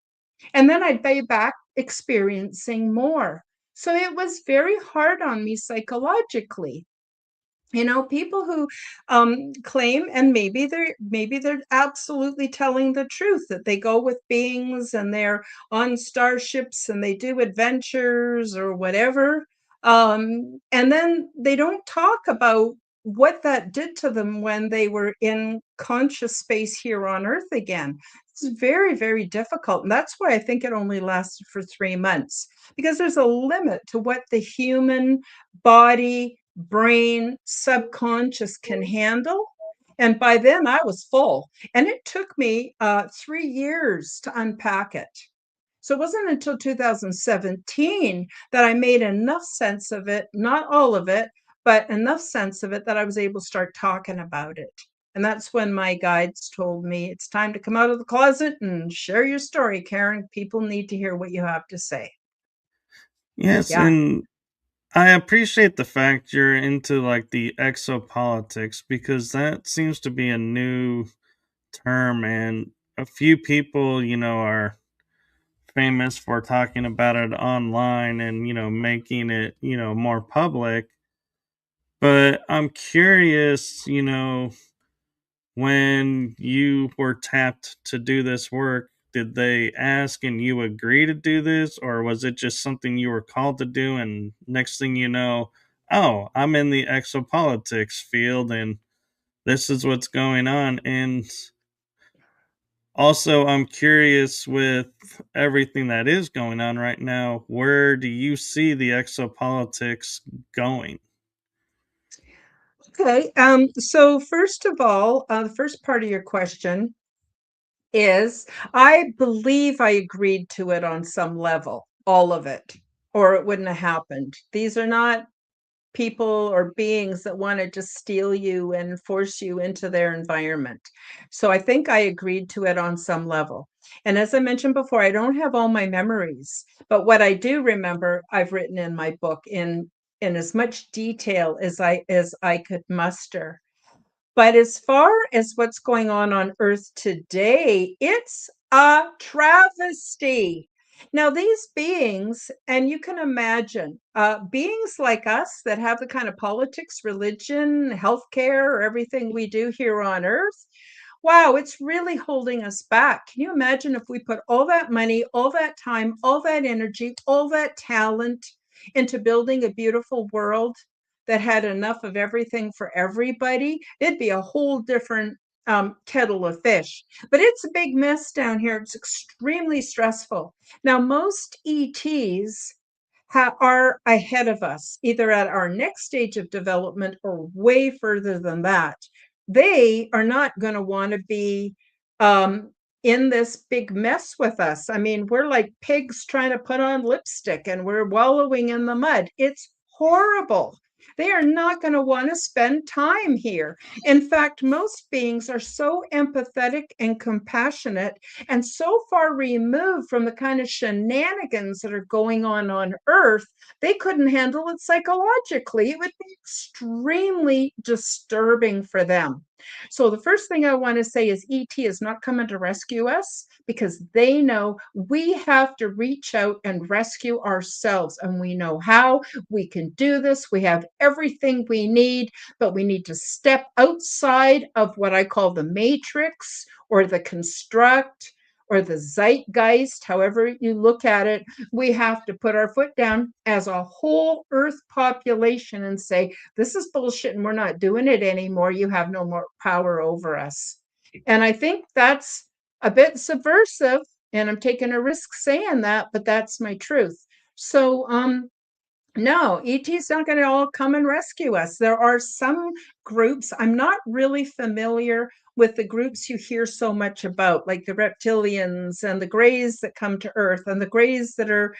And then I'd be back experiencing more. So it was very hard on me psychologically. People who claim, and maybe they're absolutely telling the truth, that they go with beings and they're on starships and they do adventures or whatever, and then they don't talk about what that did to them when they were in conscious space here on Earth again. It's very, very difficult, and that's why I think it only lasted for 3 months, because there's a limit to what the human body, brain, subconscious can handle. And by then I was full. And it took me 3 years to unpack it. So it wasn't until 2017 that I made enough sense of it, not all of it, but enough sense of it that I was able to start talking about it. And that's when my guides told me it's time to come out of the closet and share your story, Karen. People need to hear what you have to say. Yes, Yeah. and I appreciate the fact you're into like the exopolitics because that seems to be a new term, and a few people, are famous for talking about it online and, making it, more public. But I'm curious, when you were tapped to do this work, did they ask and you agree to do this, or was it just something you were called to do? And next thing you know, oh, I'm in the exopolitics field and this is what's going on. And also, I'm curious with everything that is going on right now, where do you see the exopolitics going? Okay. So first of all, the first part of your question is, I believe I agreed to it on some level, all of it, or it wouldn't have happened. These are not people or beings that want to just steal you and force you into their environment. So I think I agreed to it on some level. And as I mentioned before, I don't have all my memories, but what I do remember, I've written in my book in as much detail as I could muster. But as far as what's going on Earth today, it's a travesty. Now, these beings, and you can imagine, beings like us that have the kind of politics, religion, healthcare, everything we do here on Earth, wow, it's really holding us back. Can you imagine if we put all that money, all that time, all that energy, all that talent into building a beautiful world that had enough of everything for everybody? It'd be a whole different kettle of fish. But it's a big mess down here. It's extremely stressful. Now, most ETs are ahead of us, either at our next stage of development or way further than that. They are not going to want to be um, in this big mess with us. I mean, we're like pigs trying to put on lipstick and we're wallowing in the mud. It's horrible. They are not going to want to spend time here. In fact, most beings are so empathetic and compassionate and so far removed from the kind of shenanigans that are going on Earth, they couldn't handle it psychologically. It would be extremely disturbing for them. So the first thing I want to say is ET is not coming to rescue us because they know we have to reach out and rescue ourselves. And we know how. We can do this. We have everything we need, but we need to step outside of what I call the matrix or the construct or the zeitgeist, however you look at it. We have to put our foot down as a whole Earth population and say, this is bullshit and we're not doing it anymore. You have no more power over us. And I think that's a bit subversive, and I'm taking a risk saying that, but that's my truth. So, no, ET's not going to all come and rescue us. There are some groups, I'm not really familiar with the groups you hear so much about, like the reptilians and the grays that come to Earth and the grays that are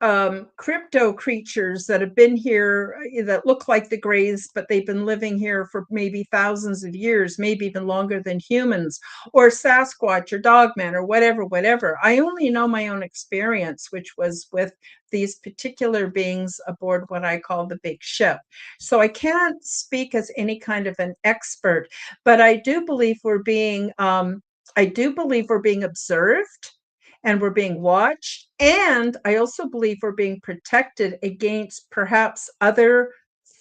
um, crypto creatures that have been here that look like the grays, but they've been living here for maybe thousands of years, maybe even longer than humans, or Sasquatch or Dogman or whatever. I only know my own experience, which was with these particular beings aboard what I call the big ship. So I can't speak as any kind of an expert, but I do believe we're being observed and we're being watched. And I also believe we're being protected against perhaps other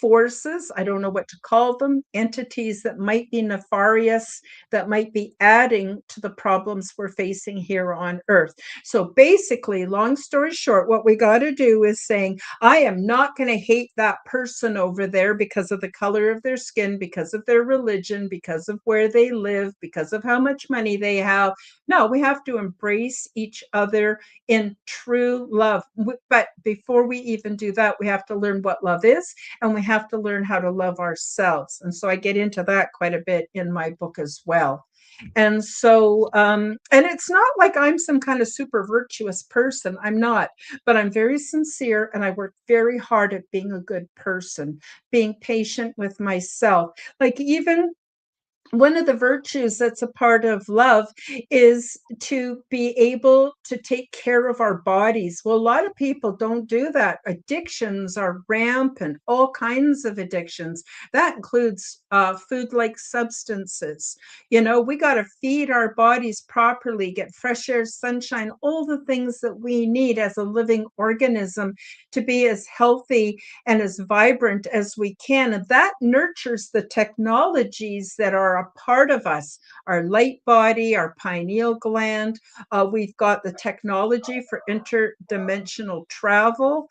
forces. I don't know what to call them, entities that might be nefarious, that might be adding to the problems we're facing here on Earth. So basically, long story short, what we got to do is saying, I am not going to hate that person over there because of the color of their skin, because of their religion, because of where they live, because of how much money they have. No, we have to embrace each other in true love. But before we even do that, we have to learn what love is, and we have to learn how to love ourselves. And so I get into that quite a bit in my book as well. And so, and it's not like I'm some kind of super virtuous person. I'm not, but I'm very sincere and I work very hard at being a good person, being patient with myself. Like, even one of the virtues that's a part of love is to be able to take care of our bodies. Well, a lot of people don't do that. Addictions are rampant, all kinds of addictions. That includes food like substances. You know, we got to feed our bodies properly, get fresh air, sunshine, all the things that we need as a living organism to be as healthy and as vibrant as we can. And that nurtures the technologies that are a part of us, our light body, our pineal gland. We've got the technology for interdimensional travel.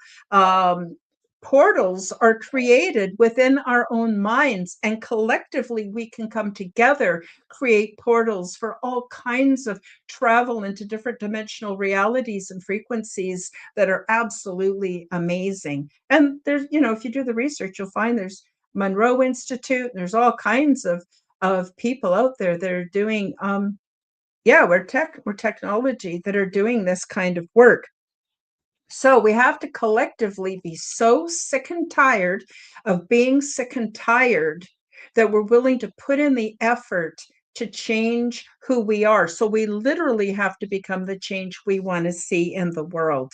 Portals are created within our own minds, and collectively we can come together, create portals for all kinds of travel into different dimensional realities and frequencies that are absolutely amazing. And there's, you know, if you do the research, you'll find there's Monroe Institute, and there's all kinds of people out there that are doing yeah, we're technology that are doing this kind of work. So we have to collectively be so sick and tired of being sick and tired that we're willing to put in the effort to change who we are. So we literally have to become the change we want to see in the world.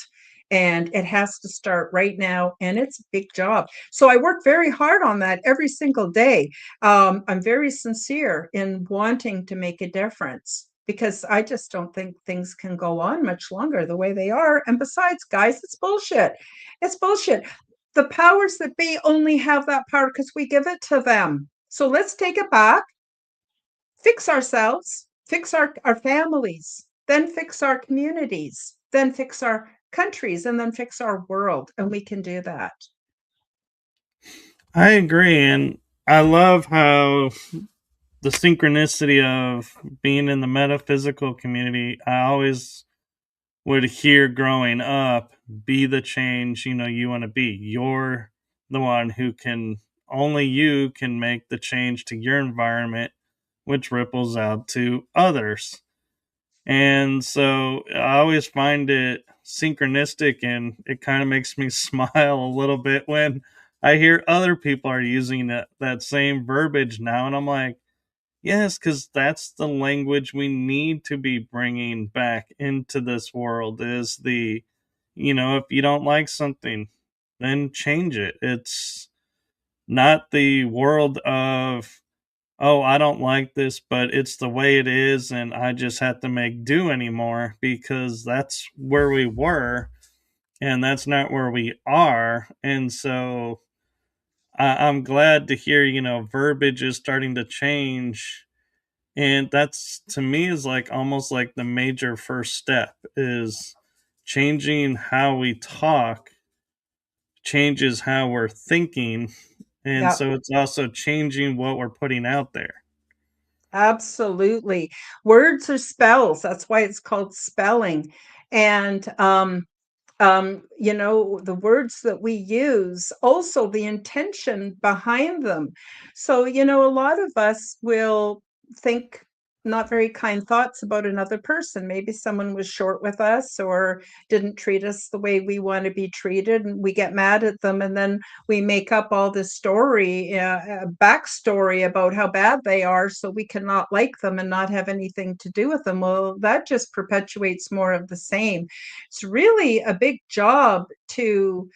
And it has to start right now. And it's a big job. So I work very hard on that every single day. I'm very sincere in wanting to make a difference because I just don't think things can go on much longer the way they are. And besides, guys, it's bullshit. It's bullshit. The powers that be only have that power because we give it to them. So let's take it back, fix ourselves, fix our families, then fix our communities, then fix our countries, and then fix our world. And we can do that. I agree. And I love how the synchronicity of being in the metaphysical community, I always would hear growing up, be the change you want to be. You're the one who can only you can make the change to your environment, which ripples out to others. And so I always find it synchronistic, and it kind of makes me smile a little bit when I hear other people are using that same verbiage now. And I'm like, yes, because that's the language we need to be bringing back into this world is if you don't like something, then change it. It's not the world of, oh, I don't like this, but it's the way it is, and I just have to make do anymore because that's where we were, and that's not where we are. And so I'm glad to hear, verbiage is starting to change. And that's to me is like almost like the major first step is changing how we talk changes how we're thinking. And Yeah. so it's also changing what we're putting out there. Absolutely. Words are spells. That's why it's called spelling. And the words that we use, also the intention behind them. So, a lot of us will think not very kind thoughts about another person. Maybe someone was short with us or didn't treat us the way we want to be treated, and we get mad at them, and then we make up all this story, backstory about how bad they are, so we cannot like them and not have anything to do with them. Well, that just perpetuates more of the same. It's really a big job to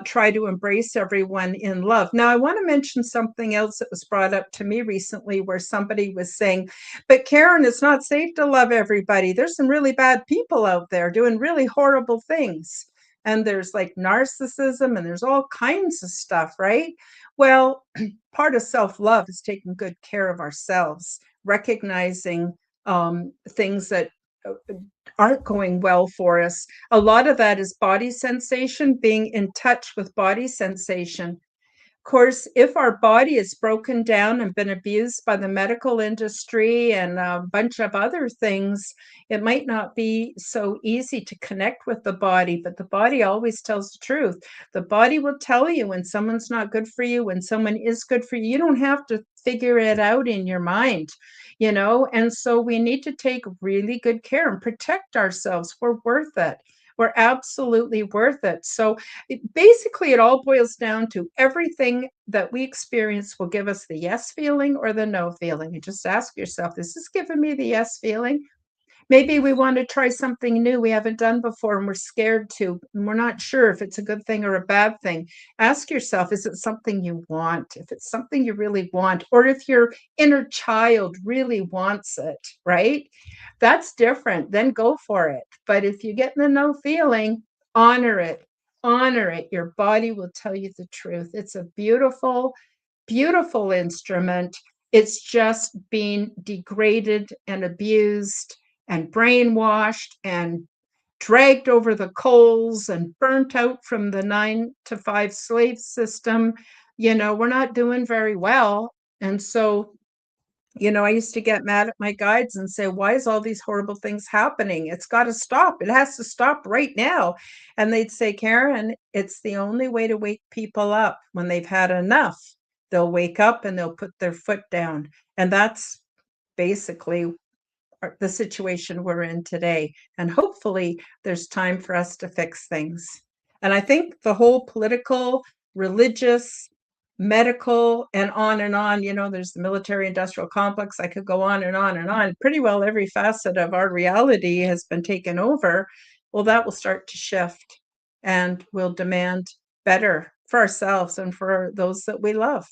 try to embrace everyone in love. Now, I want to mention something else that was brought up to me recently where somebody was saying, but Karen, it's not safe to love everybody. There's some really bad people out there doing really horrible things. And there's like narcissism and there's all kinds of stuff, right? Well, part of self love is taking good care of ourselves, recognizing things that uh, aren't going well for us. A lot of that is body sensation, being in touch with body sensation. Of course, if our body is broken down and been abused by the medical industry and a bunch of other things, it might not be so easy to connect with the body, but the body always tells the truth. The body will tell you when someone's not good for you, when someone is good for you. You don't have to figure it out in your mind. And so we need to take really good care and protect ourselves. We're worth it. We're absolutely worth it. So basically, it all boils down to everything that we experience will give us the yes feeling or the no feeling. You just ask yourself, is this giving me the yes feeling? Maybe we want to try something new we haven't done before and we're scared to, and we're not sure if it's a good thing or a bad thing. Ask yourself, is it something you want? If it's something you really want, or if your inner child really wants it, right? That's different. Then go for it. But if you get the no feeling, honor it. Honor it. Your body will tell you the truth. It's a beautiful, beautiful instrument. It's just being degraded and abused and brainwashed and dragged over the coals and burnt out from the 9 to 5 slave system. We're not doing very well. And so, I used to get mad at my guides and say, why is all these horrible things happening? It's got to stop. It has to stop right now. And they'd say, Karen, it's the only way to wake people up. When they've had enough, they'll wake up and they'll put their foot down. And that's basically the situation we're in today. And hopefully, there's time for us to fix things. And I think the whole political, religious, medical, and on, there's the military industrial complex. I could go on and on and on. Pretty well every facet of our reality has been taken over. Well, that will start to shift and will demand better for ourselves and for those that we love.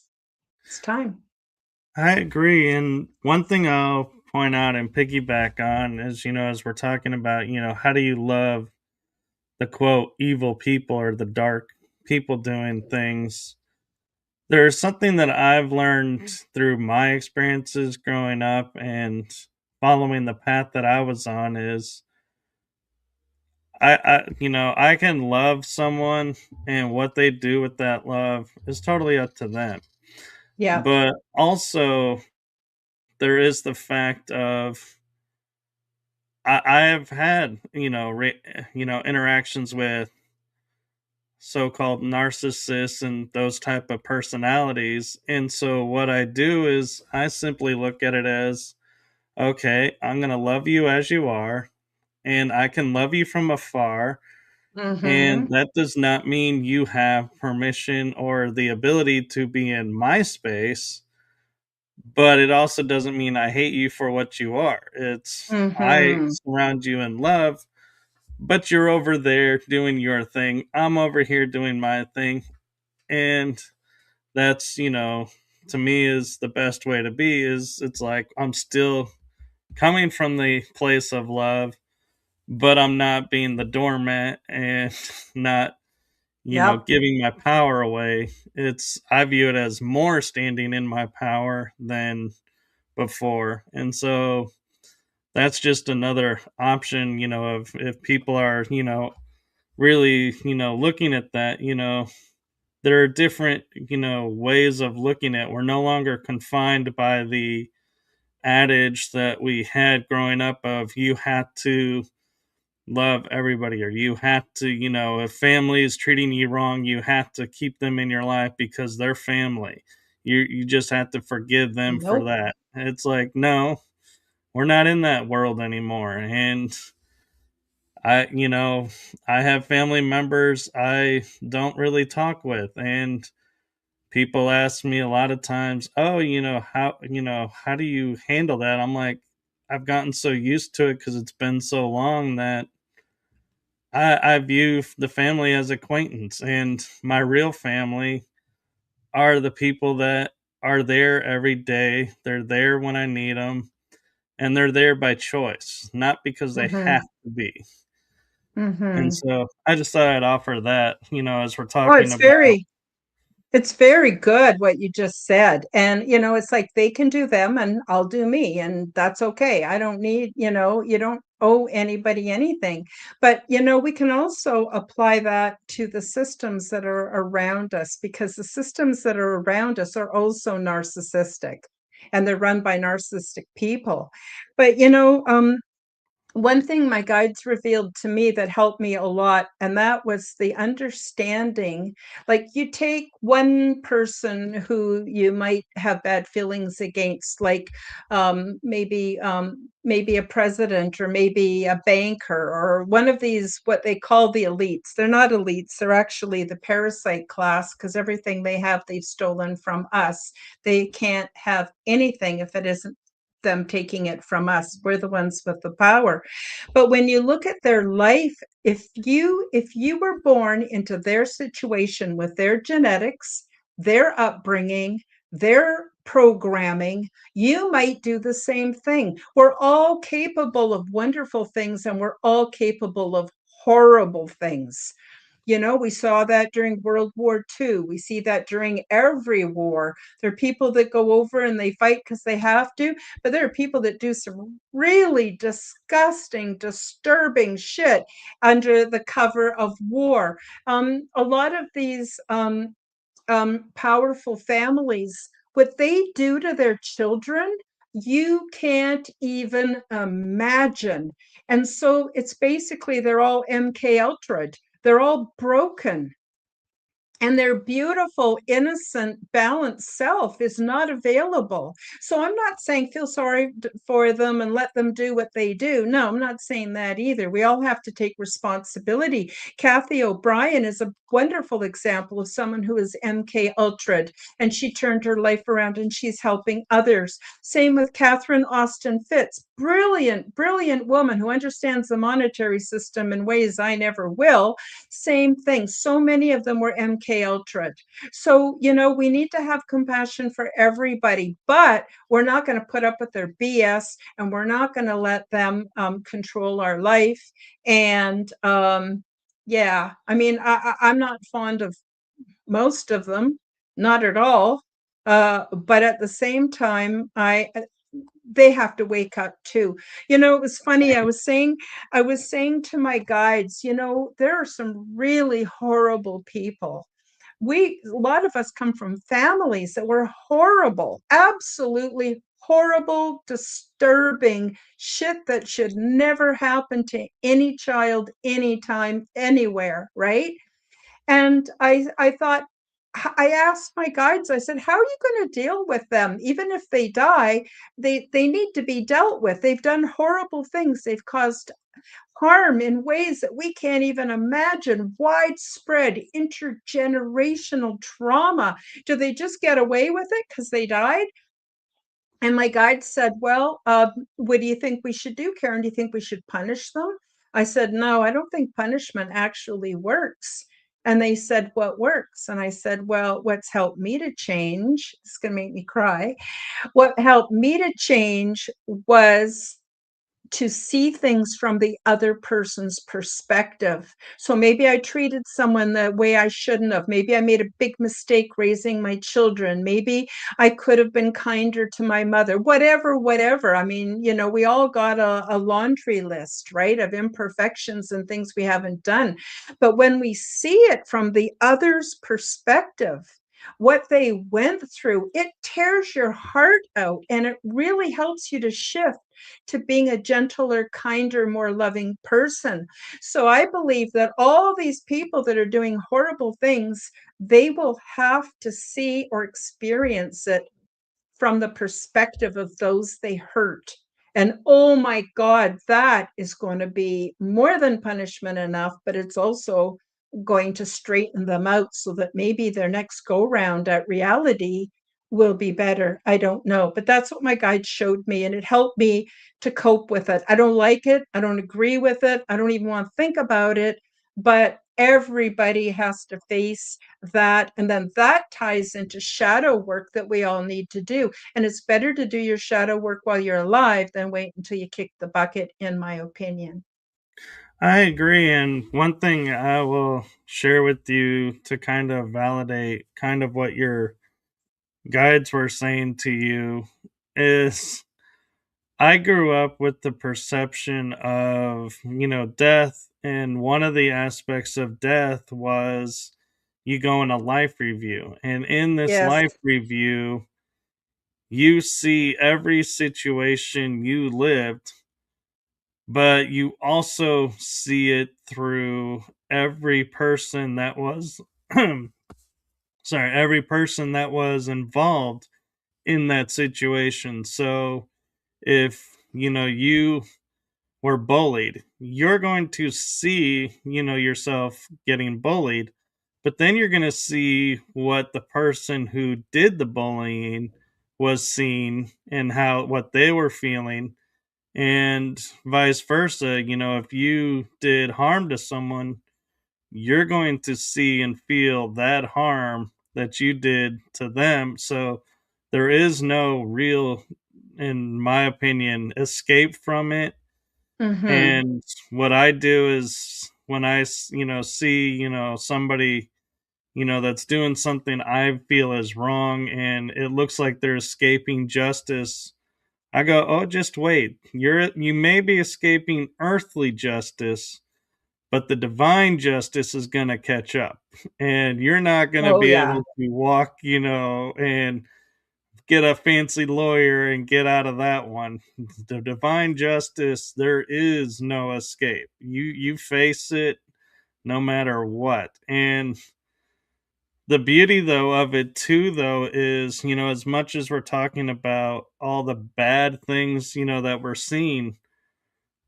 It's time. I agree. And one thing I'll point out and piggyback on is, as we're talking about, how do you love the quote evil people or the dark people doing things? There's something that I've learned through my experiences growing up and following the path that I was on is I can love someone, and what they do with that love is totally up to them. Yeah. But also, there is the fact of I have had, interactions with so-called narcissists and those type of personalities. And so what I do is I simply look at it as, okay, I'm going to love you as you are, and I can love you from afar. And Mm-hmm. that does not mean you have permission or the ability to be in my space, but it also doesn't mean I hate you for what you are. It's I Mm-hmm. surround you in love, but you're over there doing your thing. I'm over here doing my thing. And that's, to me is the best way to be is it's like I'm still coming from the place of love, but I'm not being the doormat and not, Yep. giving my power away. It's I view it as more standing in my power than before. And so that's just another option, of if people are, really, looking at that, there are different, ways of looking at. We're no longer confined by the adage that we had growing up of you had to love everybody, or you have to, if family is treating you wrong, you have to keep them in your life because they're family. You just have to forgive them for Nope. that. It's like, no, we're not in that world anymore. And I, I have family members I don't really talk with, and people ask me a lot of times, "Oh, how do you handle that?" I'm like, I've gotten so used to it because it's been so long that I view the family as acquaintance, and my real family are the people that are there every day. They're there when I need them, and they're there by choice, not because they have Mm-hmm. to be. And Mm-hmm. so I just thought I'd offer that, as we're Oh, talking about. it's very good what you just said. And, it's like they can do them and I'll do me, and that's okay. I don't need, you don't owe anybody anything. But, we can also apply that to the systems that are around us, because the systems that are around us are also narcissistic, and they're run by narcissistic people. But, one thing my guides revealed to me that helped me a lot, and that was the understanding. Like, you take one person who you might have bad feelings against, like maybe a president, or maybe a banker, or one of these, what they call the elites. They're not elites, they're actually the parasite class, because everything they have, they've stolen from us. They can't have anything if it isn't them taking it from us. We're the ones with the power. But when you look at their life, if you were born into their situation with their genetics, their upbringing, their programming, you might do the same thing. We're all capable of wonderful things, and we're all capable of horrible things. We saw that during World War II. We see that during every war. There are people that go over and they fight because they have to, but there are people that do some really disgusting, disturbing shit under the cover of war. A lot of these powerful families, what they do to their children, you can't even imagine. And so it's basically they're all MK Ultra. They're all broken, and their beautiful, innocent, balanced self is not available. So I'm not saying feel sorry for them and let them do what they do. No, I'm not saying that either. We all have to take responsibility. Kathy O'Brien is a wonderful example of someone who is MK Ultra, and she turned her life around and she's helping others. Same with Catherine Austin Fitz, brilliant, brilliant woman who understands the monetary system in ways I never will. Same thing. So many of them were MK Ultra. So, we need to have compassion for everybody, but we're not going to put up with their BS, and we're not going to let them control our life. And yeah, I mean, I'm not fond of most of them, not at all. But at the same time, they have to wake up too. It was funny. I was saying to my guides, there are some really horrible people, A lot of us come from families that were horrible, absolutely horrible, disturbing shit that should never happen to any child, anytime, anywhere, right? And I thought, I asked my guides, I said, how are you going to deal with them? Even if they die, they need to be dealt with. They've done horrible things. They've caused harm in ways that we can't even imagine, widespread intergenerational trauma. Do they just get away with it because they died? And my guide said, well, what do you think we should do, Karen? Do you think we should punish them? I said, no, I don't think punishment actually works. And they said, what works? And I said, well, what's helped me to change, it's going to make me cry. What helped me to change was to see things from the other person's perspective. So maybe I treated someone the way I shouldn't have. Maybe I made a big mistake raising my children. Maybe I could have been kinder to my mother. Whatever. I mean, we all got a laundry list, right, of imperfections and things we haven't done. But when we see it from the other's perspective, what they went through, it tears your heart out and it really helps you to shift to being a gentler, kinder, more loving person. So I believe that all these people that are doing horrible things, they will have to see or experience it from the perspective of those they hurt. And oh my God, that is going to be more than punishment enough, but it's also going to straighten them out so that maybe their next go round at reality will be better. I don't know. But that's what my guide showed me, and it helped me to cope with it. I don't like it. I don't agree with it. I don't even want to think about it. But everybody has to face that. And then that ties into shadow work that we all need to do. And it's better to do your shadow work while you're alive than wait until you kick the bucket, in my opinion. I agree. And one thing I will share with you to kind of validate kind of what your guides were saying to you is I grew up with the perception of, death. And one of the aspects of death was you go in a life review. And in this Yes. life review, you see every situation you lived, but you also see it through every person that was, sorry, every person that was involved in that situation. So if, you were bullied, you're going to see, yourself getting bullied, but then you're going to see what the person who did the bullying was seeing and how what they were feeling, and vice versa. If you did harm to someone, you're going to see and feel that harm that you did to them. So there is no real, in my opinion, escape from it. Mm-hmm. And what I do is when I, see, somebody, that's doing something I feel is wrong and it looks like they're escaping justice, I go, "Oh, just wait. You may be escaping earthly justice, but the divine justice is going to catch up. And you're not going to Oh, be yeah. able to walk, and get a fancy lawyer and get out of that one. The divine justice, there is no escape. You face it no matter what." And the beauty though of it too though is, as much as we're talking about all the bad things, that we're seeing,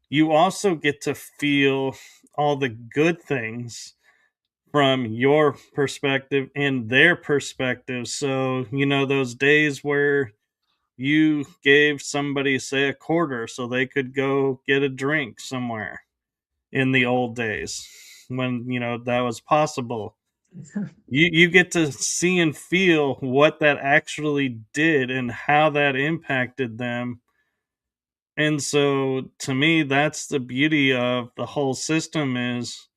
you also get to feel all the good things from your perspective and their perspective. So, those days where you gave somebody, say, a quarter so they could go get a drink somewhere in the old days when, that was possible. You get to see and feel what that actually did and how that impacted them. And so to me, that's the beauty of the whole system is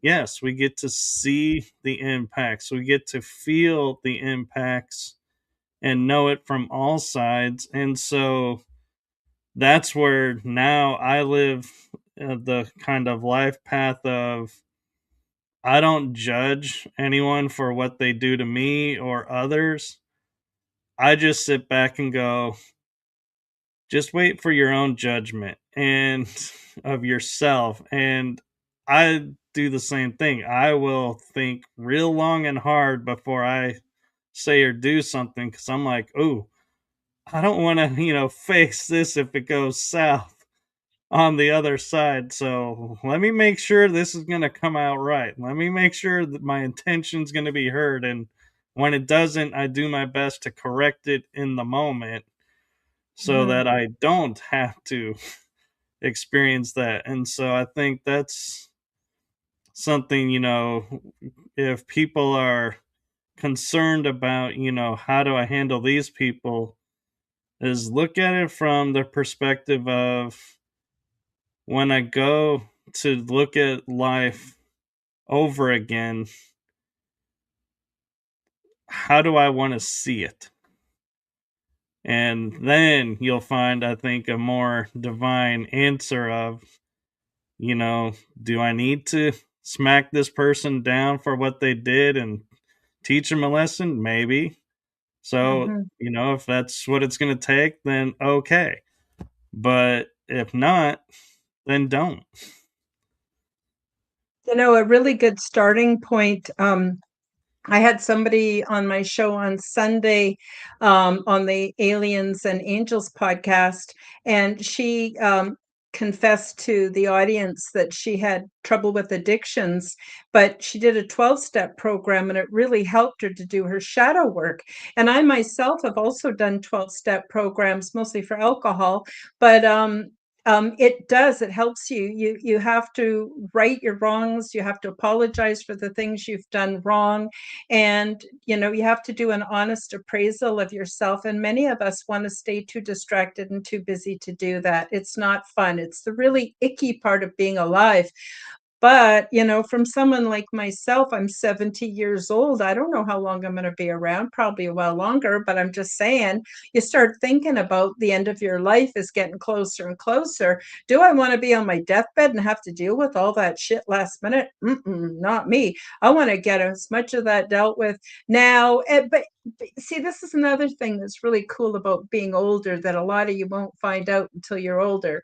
yes, we get to see the impacts. We get to feel the impacts and know it from all sides. And so that's where now I live the kind of life path of I don't judge anyone for what they do to me or others. I just sit back and go, just wait for your own judgment and of yourself. And I do the same thing. I will think real long and hard before I say or do something because I'm like, oh, I don't want to, face this if it goes south on the other side. So let me make sure this is going to come out right. Let me make sure that my intention's going to be heard. And when it doesn't, I do my best to correct it in the moment so Mhm. that I don't have to experience that. And so I think that's something, if people are concerned about, how do I handle these people, is look at it from the perspective of when I go to look at life over again, how do I want to see it? And then you'll find, I think, a more divine answer of, you know, do I need to smack this person down for what they did and teach them a lesson? Maybe. So, Mhm. if that's what it's going to take, then okay. But if not, then don't. A really good starting point. I had somebody on my show on Sunday, on the Aliens and Angels podcast, and she confessed to the audience that she had trouble with addictions, but she did a 12-step program and it really helped her to do her shadow work. And I myself have also done 12-step programs, mostly for alcohol, but it does. It helps you. You have to right your wrongs. You have to apologize for the things you've done wrong, and you have to do an honest appraisal of yourself, and many of us want to stay too distracted and too busy to do that. It's not fun. It's the really icky part of being alive. But, from someone like myself, I'm 70 years old. I don't know how long I'm going to be around, probably a while longer, but I'm just saying, you start thinking about the end of your life is getting closer and closer. Do I want to be on my deathbed and have to deal with all that shit last minute? Mm-mm, not me. I want to get as much of that dealt with now. But see, this is another thing that's really cool about being older that a lot of you won't find out until you're older,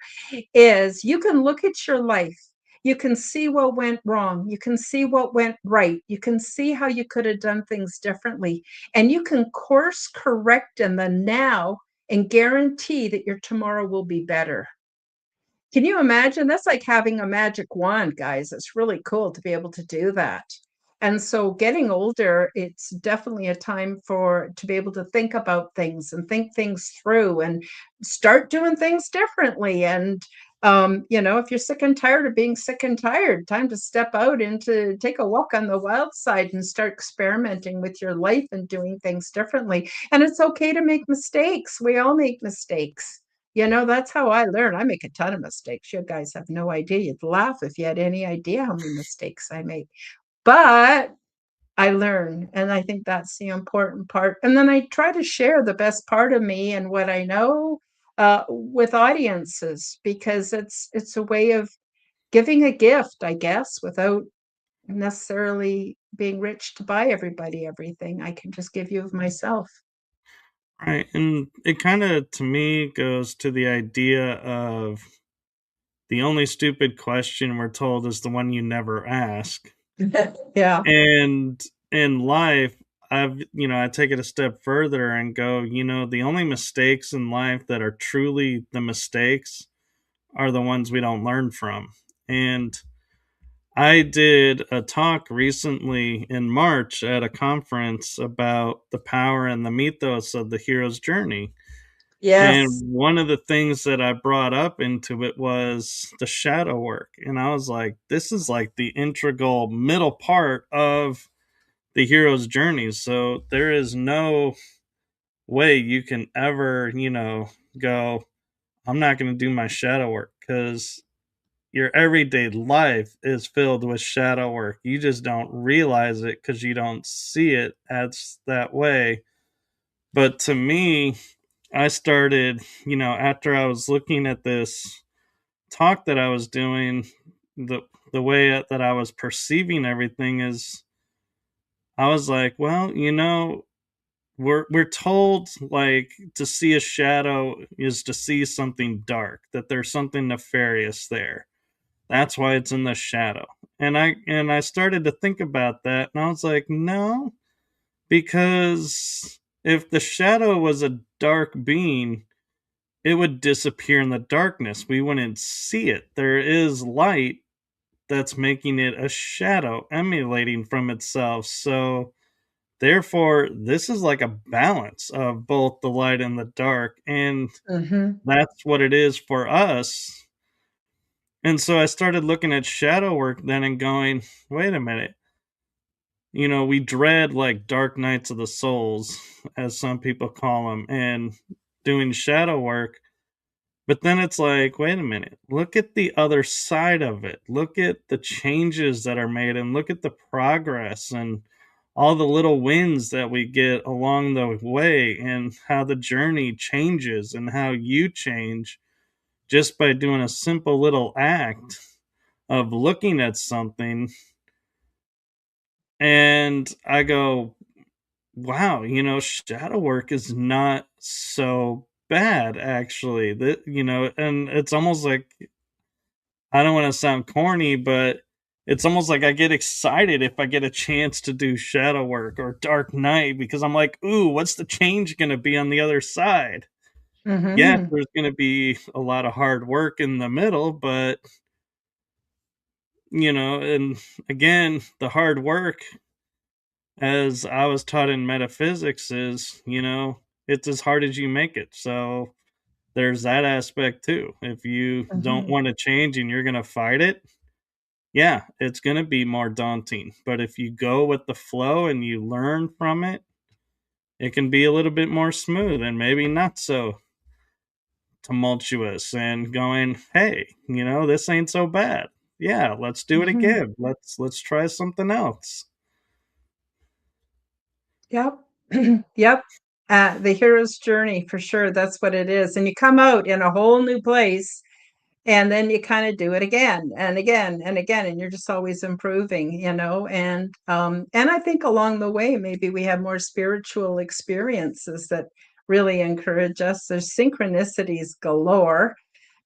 is you can look at your life. You can see what went wrong. You can see what went right. You can see how you could have done things differently. And you can course correct in the now and guarantee that your tomorrow will be better. Can you imagine? That's like having a magic wand, guys. It's really cool to be able to do that. And so getting older, it's definitely a time for to be able to think about things and think things through and start doing things differently. And if you're sick and tired of being sick and tired, time to step out and to take a walk on the wild side and start experimenting with your life and doing things differently. And it's okay to make mistakes. We all make mistakes. That's how I learn. I make a ton of mistakes. You guys have no idea. You'd laugh if you had any idea how many mistakes I make. But I learn, and I think that's the important part. And then I try to share the best part of me and what I know with audiences, because it's a way of giving a gift, I guess, without necessarily being rich to buy everybody everything. I can just give you of myself. Right. And it kind of, to me, goes to the idea of the only stupid question we're told is the one you never ask. Yeah. And in life, I take it a step further and go, the only mistakes in life that are truly the mistakes are the ones we don't learn from. And I did a talk recently in March at a conference about the power and the mythos of the hero's journey. Yes. And one of the things that I brought up into it was the shadow work. And I was like, this is like the integral middle part of the hero's journey. So there is no way you can ever, go, I'm not going to do my shadow work, because your everyday life is filled with shadow work. You just don't realize it because you don't see it as that way. But to me, I started, after I was looking at this talk that I was doing, the the way that I was perceiving everything is I was like, well, we're told like to see a shadow is to see something dark, that there's something nefarious there. That's why it's in the shadow. And I started to think about that and I was like, no, because if the shadow was a dark being, it would disappear in the darkness. We wouldn't see it. There is light that's making it a shadow emulating from itself. So therefore, this is like a balance of both the light and the dark, and Mm-hmm. that's what it is for us. And so I started looking at shadow work then and going, wait a minute. We dread like dark nights of the souls, as some people call them, and doing shadow work. But then it's like, wait a minute, look at the other side of it. Look at the changes that are made and look at the progress and all the little wins that we get along the way and how the journey changes and how you change just by doing a simple little act of looking at something. And I go, wow, shadow work is not so bad actually. And it's almost like I don't want to sound corny, but it's almost like I get excited if I get a chance to do shadow work or dark night because I'm like, ooh, what's the change going to be on the other side? Yes, Mm-hmm. there's going to be a lot of hard work in the middle, but and again, the hard work, as I was taught in metaphysics, is, it's as hard as you make it. So there's that aspect too. If you don't Mm-hmm. want to change and you're going to fight it, yeah, it's going to be more daunting. But if you go with the flow and you learn from it, it can be a little bit more smooth and maybe not so tumultuous and going, hey, this ain't so bad. Yeah, let's do it Mm-hmm. again. Let's try something else. Yep. Yep. The hero's journey for sure. That's what it is. And you come out in a whole new place and then you kind of do it again and again and again and you're just always improving, and I think along the way maybe we have more spiritual experiences that really encourage us. There's synchronicities galore,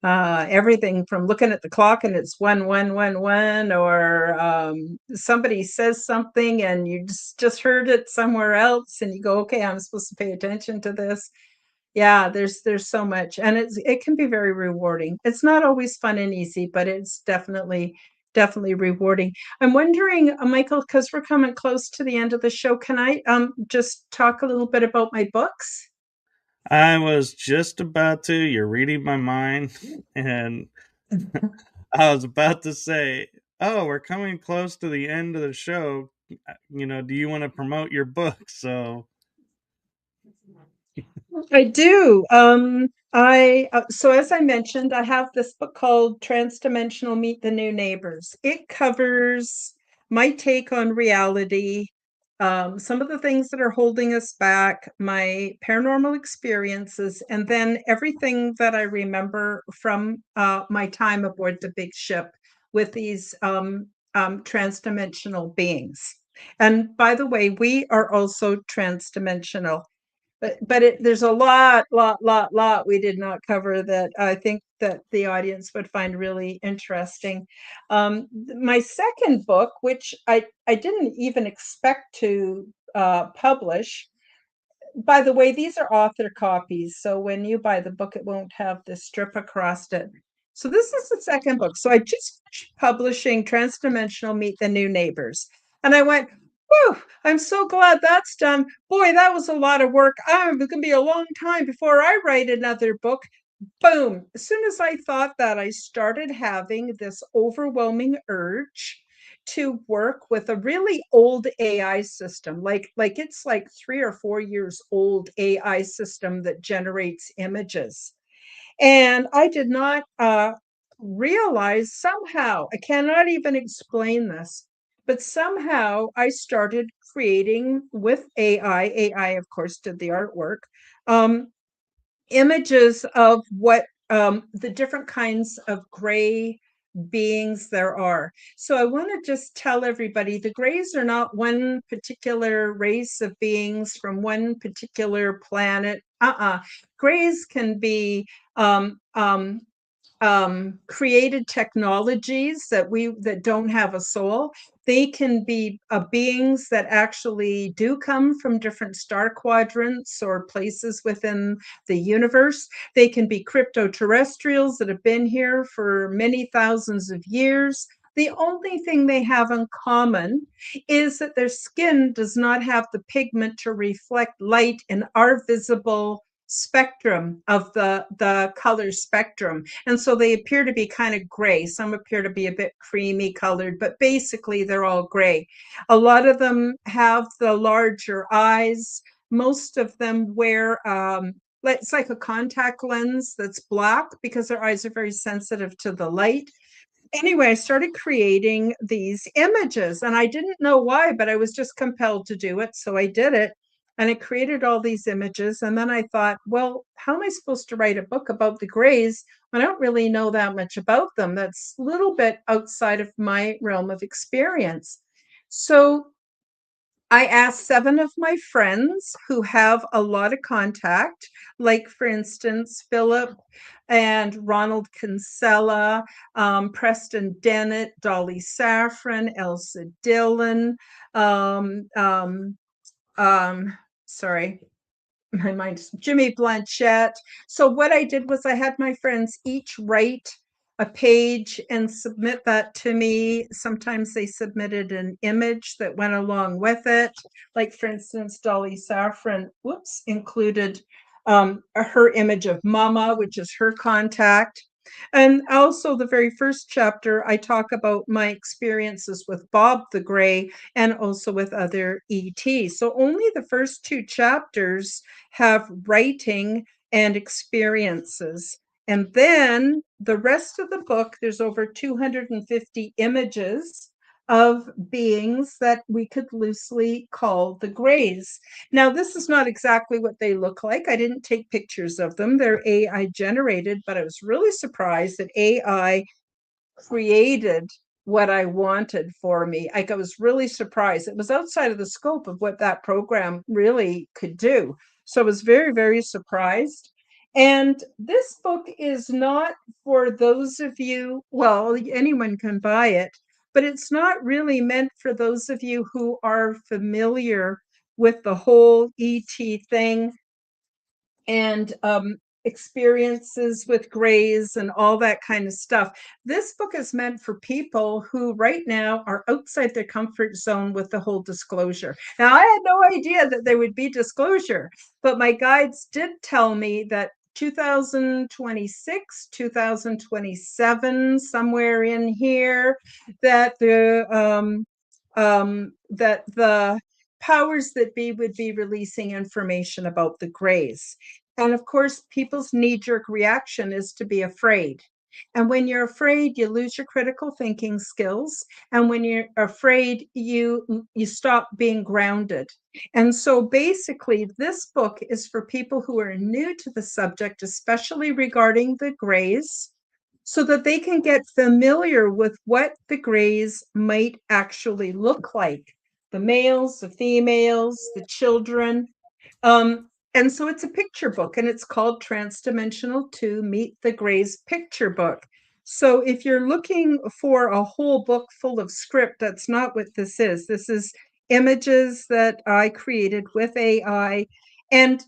everything from looking at the clock and it's 1111, or somebody says something and you just heard it somewhere else and you go, okay, I'm supposed to pay attention to this. Yeah, there's so much, and it can be very rewarding. It's not always fun and easy, but it's definitely rewarding. I'm wondering, Michael, because we're coming close to the end of the show, can I just talk a little bit about my books? I was just about to. You're reading my mind. And I was about to say, oh, we're coming close to the end of the show. Do you want to promote your book? So I do. I so as I mentioned, I have this book called Transdimensional Meet the New Neighbors. It covers my take on reality, some of the things that are holding us back, my paranormal experiences, and then everything that I remember from my time aboard the big ship with these transdimensional beings. And by the way, we are also transdimensional, but there's a lot we did not cover that I think that the audience would find really interesting. My second book, which I didn't even expect to publish, by the way, these are author copies, so when you buy the book, it won't have the strip across it. So this is the second book. So I just finished publishing Transdimensional Meet the New Neighbors. And I went, whew, I'm so glad that's done. Boy, that was a lot of work. It's going to be a long time before I write another book. Boom. As soon as I thought that, I started having this overwhelming urge to work with a really old AI system, like it's like 3 or 4 years old AI system that generates images. And I did not realize, somehow, I cannot even explain this, but somehow I started creating with AI. AI, of course, did the artwork. Images of what the different kinds of gray beings there are. So I want to just tell everybody the Greys are not one particular race of beings from one particular planet. Greys can be um, um, created technologies that don't have a soul. They can be beings that actually do come from different star quadrants or places within the universe. They can be cryptoterrestrials that have been here for many thousands of years. The only thing they have in common is that their skin does not have the pigment to reflect light in our visible spectrum of the color spectrum. And so they appear to be kind of gray. Some appear to be a bit creamy colored, but basically they're all gray. A lot of them have the larger eyes. Most of them wear it's like a contact lens that's black because their eyes are very sensitive to the light. Anyway, I started creating these images and I didn't know why, but I was just compelled to do it. So I did it and I created all these images. And then I thought, well, how am I supposed to write a book about the Greys when I don't really know that much about them? That's a little bit outside of my realm of experience. So I asked 7 of my friends who have a lot of contact, like, for instance, Philip and Ronald Kinsella, Preston Dennett, Dolly Safran, Elsa Dillon, um, um, sorry, my mind, Jimmy Blanchette. So what I did was I had my friends each write a page and submit that to me. Sometimes they submitted an image that went along with it. Like, for instance, Dolly Safran, included her image of Mama, which is her contact. And also, the very first chapter, I talk about my experiences with Bob the Gray and also with other ETs. So, only the first 2 chapters have writing and experiences. And then the rest of the book, there's over 250 images of beings that we could loosely call the Greys. Now, this is not exactly what they look like. I didn't take pictures of them. They're AI generated, but I was really surprised that AI created what I wanted for me. I was really surprised. It was outside of the scope of what that program really could do. So I was very, very surprised. And this book is not for those of you, well, anyone can buy it, but it's not really meant for those of you who are familiar with the whole ET thing and experiences with Greys and all that kind of stuff. This book is meant for people who right now are outside their comfort zone with the whole disclosure. Now, I had no idea that there would be disclosure, but my guides did tell me that 2026, 2027, somewhere in here, that the powers that be would be releasing information about the Greys. And of course, people's knee-jerk reaction is to be afraid. And when you're afraid, you lose your critical thinking skills. And when you're afraid, you stop being grounded. And so basically, this book is for people who are new to the subject, especially regarding the Greys, so that they can get familiar with what the Greys might actually look like, the males, the females, the children. And so it's a picture book, and it's called Transdimensional 2 Meet the Greys Picture Book. So if you're looking for a whole book full of script, that's not what this is. This is images that I created with AI, and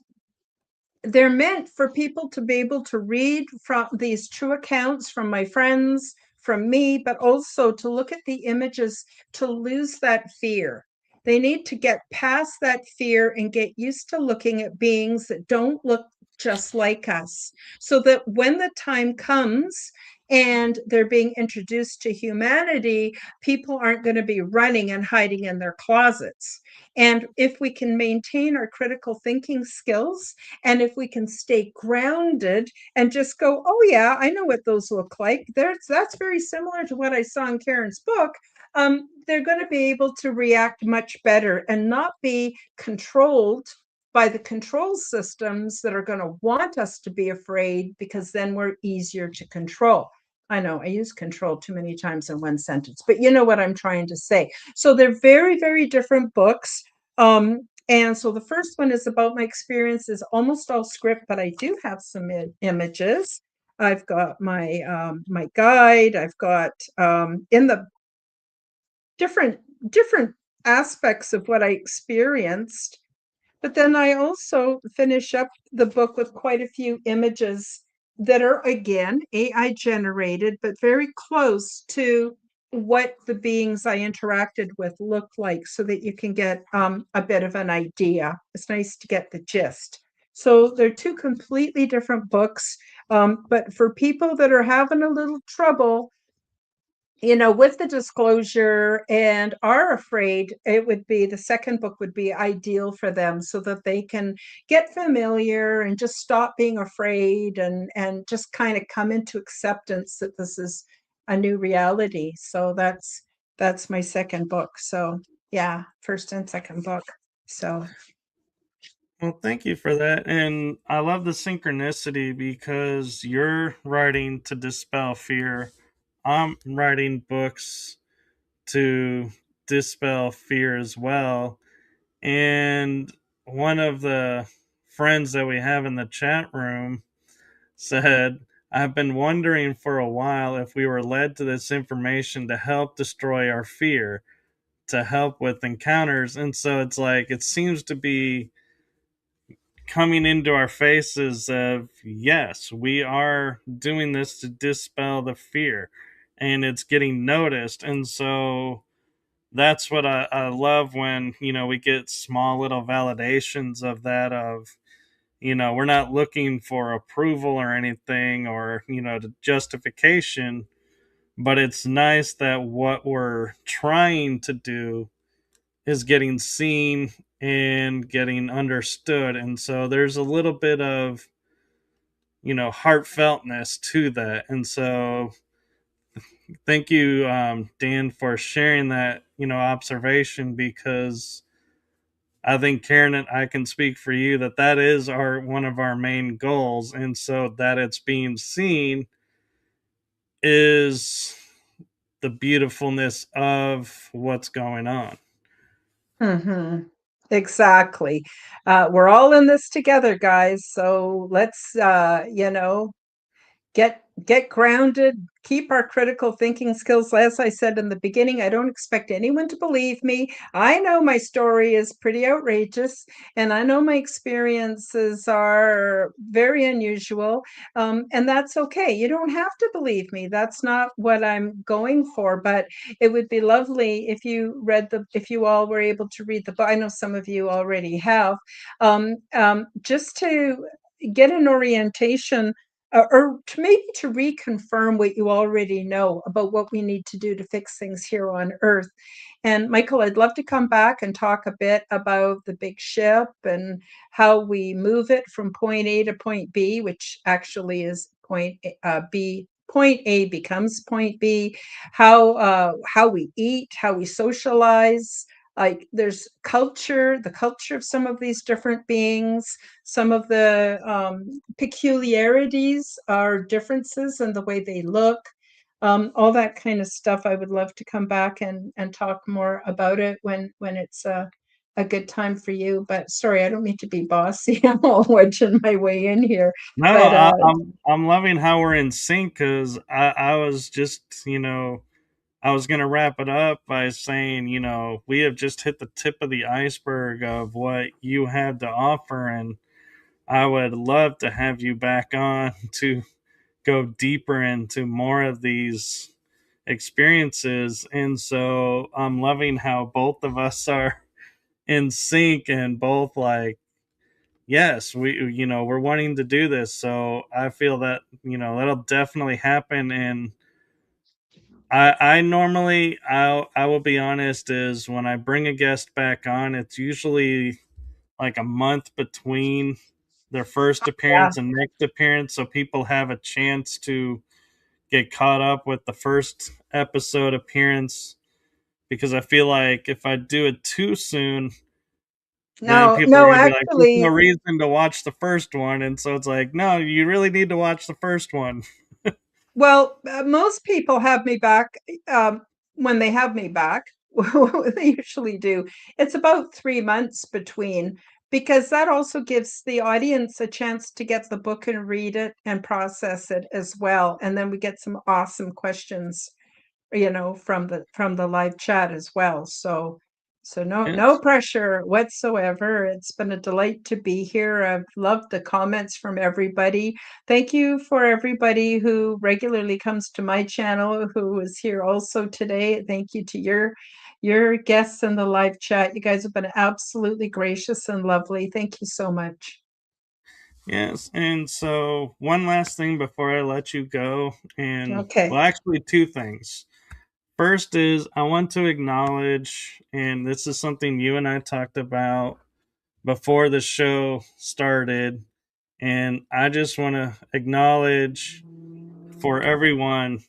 they're meant for people to be able to read from these true accounts from my friends, from me, but also to look at the images to lose that fear. They need to get past that fear and get used to looking at beings that don't look just like us, so that when the time comes and they're being introduced to humanity, people aren't going to be running and hiding in their closets. And if we can maintain our critical thinking skills, and if we can stay grounded and just go, oh, yeah, I know what those look like. That's very similar to what I saw in Karen's book. They're going to be able to react much better and not be controlled by the control systems that are going to want us to be afraid, because then we're easier to control. I know I use control too many times in one sentence, but you know what I'm trying to say. So they're very, very different books. And so the first one is about my experiences, almost all script, but I do have some images. I've got my guide. I've got in the different different aspects of what I experienced. But then I also finish up the book with quite a few images that are, again, AI generated, but very close to what the beings I interacted with look like so that you can get a bit of an idea. It's nice to get the gist. So they're two completely different books. But for people that are having a little trouble, with the disclosure and are afraid, it would be the second book would be ideal for them so that they can get familiar and just stop being afraid and just kind of come into acceptance that this is a new reality. So that's my second book. So yeah, first and second book. So Well, thank you for that. And I love the synchronicity because you're writing to dispel fear. I'm writing books to dispel fear as well. And one of the friends that we have in the chat room said, I've been wondering for a while if we were led to this information to help destroy our fear, to help with encounters. And so it's like, it seems to be coming into our faces of, yes, we are doing this to dispel the fear and it's getting noticed. And so that's what I love when, we get small little validations of that, of, we're not looking for approval or anything, or, the justification, but it's nice that what we're trying to do is getting seen and getting understood. And so there's a little bit of, heartfeltness to that. And so thank you, Dan, for sharing that, observation, because I think Karen and I can speak for you that that is our one of our main goals. And so that it's being seen is the beautifulness of what's going on. mhm. Exactly. We're all in this together, guys. So let's get grounded, keep our critical thinking skills. As I said in the beginning, I don't expect anyone to believe me. I know my story is pretty outrageous, and I know my experiences are very unusual, and that's okay. You don't have to believe me. That's not what I'm going for, but it would be lovely if if you all were able to read the book. I know some of you already have, just to get an orientation, or to maybe to reconfirm what you already know about what we need to do to fix things here on Earth. And Michael, I'd love to come back and talk a bit about the big ship and how we move it from point A to point B, which actually is point B. Point A becomes point B. How we eat, how we socialize. Like there's the culture of some of these different beings, some of the peculiarities are differences in the way they look, all that kind of stuff. I would love to come back and talk more about it when it's a good time for you. But sorry, I don't mean to be bossy. I'm all wedging my way in here. No, But I'm loving how we're in sync, because I was just, I was going to wrap it up by saying, we have just hit the tip of the iceberg of what you have to offer. And I would love to have you back on to go deeper into more of these experiences. And so I'm loving how both of us are in sync and both like, yes, we're wanting to do this. So I feel that, that'll definitely happen. And I normally, I will be honest, is when I bring a guest back on, it's usually like a month between their first yeah, appearance and next appearance, so people have a chance to get caught up with the first episode appearance. Because I feel like if I do it too soon, then no, people are no, gonna be like, "There's no actually, reason to watch the first one," and so it's like, no, you really need to watch the first one. Well, most people have me back when they have me back. What they usually do, it's about 3 months between, because that also gives the audience a chance to get the book and read it and process it as well. And then we get some awesome questions, from the live chat as well. So no Yes. pressure whatsoever. It's been a delight to be here. I've loved the comments from everybody. Thank you for everybody who regularly comes to my channel, who is here also today. Thank you to your guests in the live chat. You guys have been absolutely gracious and lovely. Thank you so much. Yes. And so, one last thing before I let you go, and Okay. well, actually, two things. First is I want to acknowledge, and this is something you and I talked about before the show started, and I just want to acknowledge for everyone.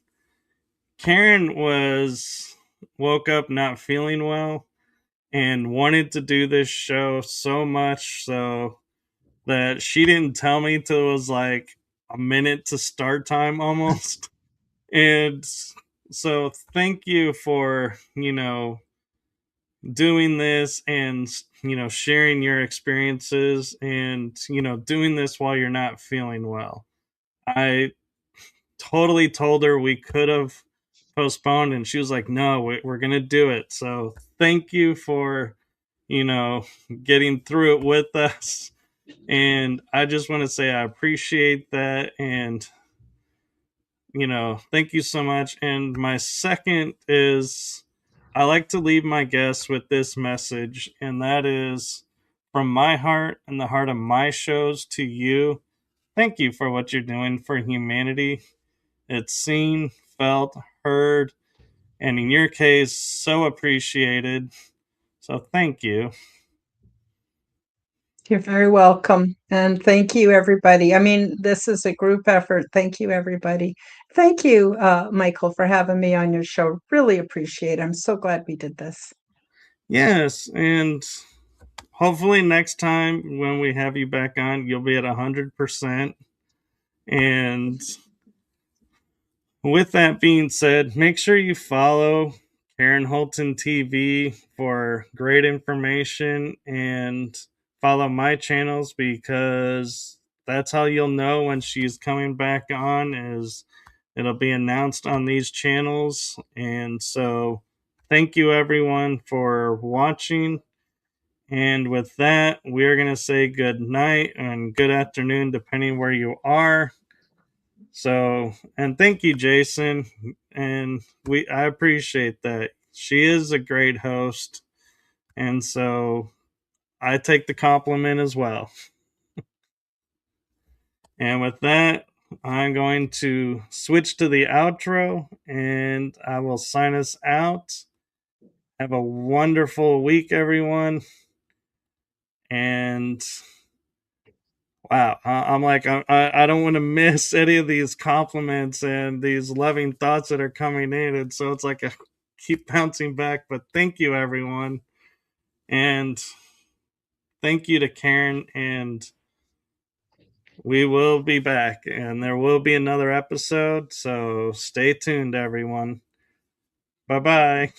Karen was woke up not feeling well and wanted to do this show so much so that she didn't tell me till it was like a minute to start time almost. And so thank you for, doing this and, sharing your experiences and, doing this while you're not feeling well. I totally told her we could have postponed and she was like, no, we're going to do it. So thank you for, you know, getting through it with us. And I just want to say I appreciate that. And, thank you so much. And my second is I like to leave my guests with this message, and that is from my heart and the heart of my shows to you. Thank you for what you're doing for humanity. It's seen, felt, heard, and in your case, so appreciated. So thank you. You're very welcome. And thank you, everybody. I mean, this is a group effort. Thank you, everybody. Thank you, Michael, for having me on your show. Really appreciate it. I'm so glad we did this. Yes, and hopefully next time when we have you back on, you'll be at 100%. And with that being said, make sure you follow Karen Holton TV for great information and follow my channels because that's how you'll know when she's coming back on is it'll be announced on these channels. And so thank you everyone for watching. And with that, we're going to say good night and good afternoon depending where you are. So, and thank you, Jason. And I appreciate that. She is a great host. And so I take the compliment as well. And with that, I'm going to switch to the outro and I will sign us out. Have a wonderful week, everyone. And wow, I'm like, I don't want to miss any of these compliments and these loving thoughts that are coming in. And so it's like I keep bouncing back. But thank you, everyone. And thank you to Karen. And we will be back. And there will be another episode. So stay tuned, everyone. Bye bye.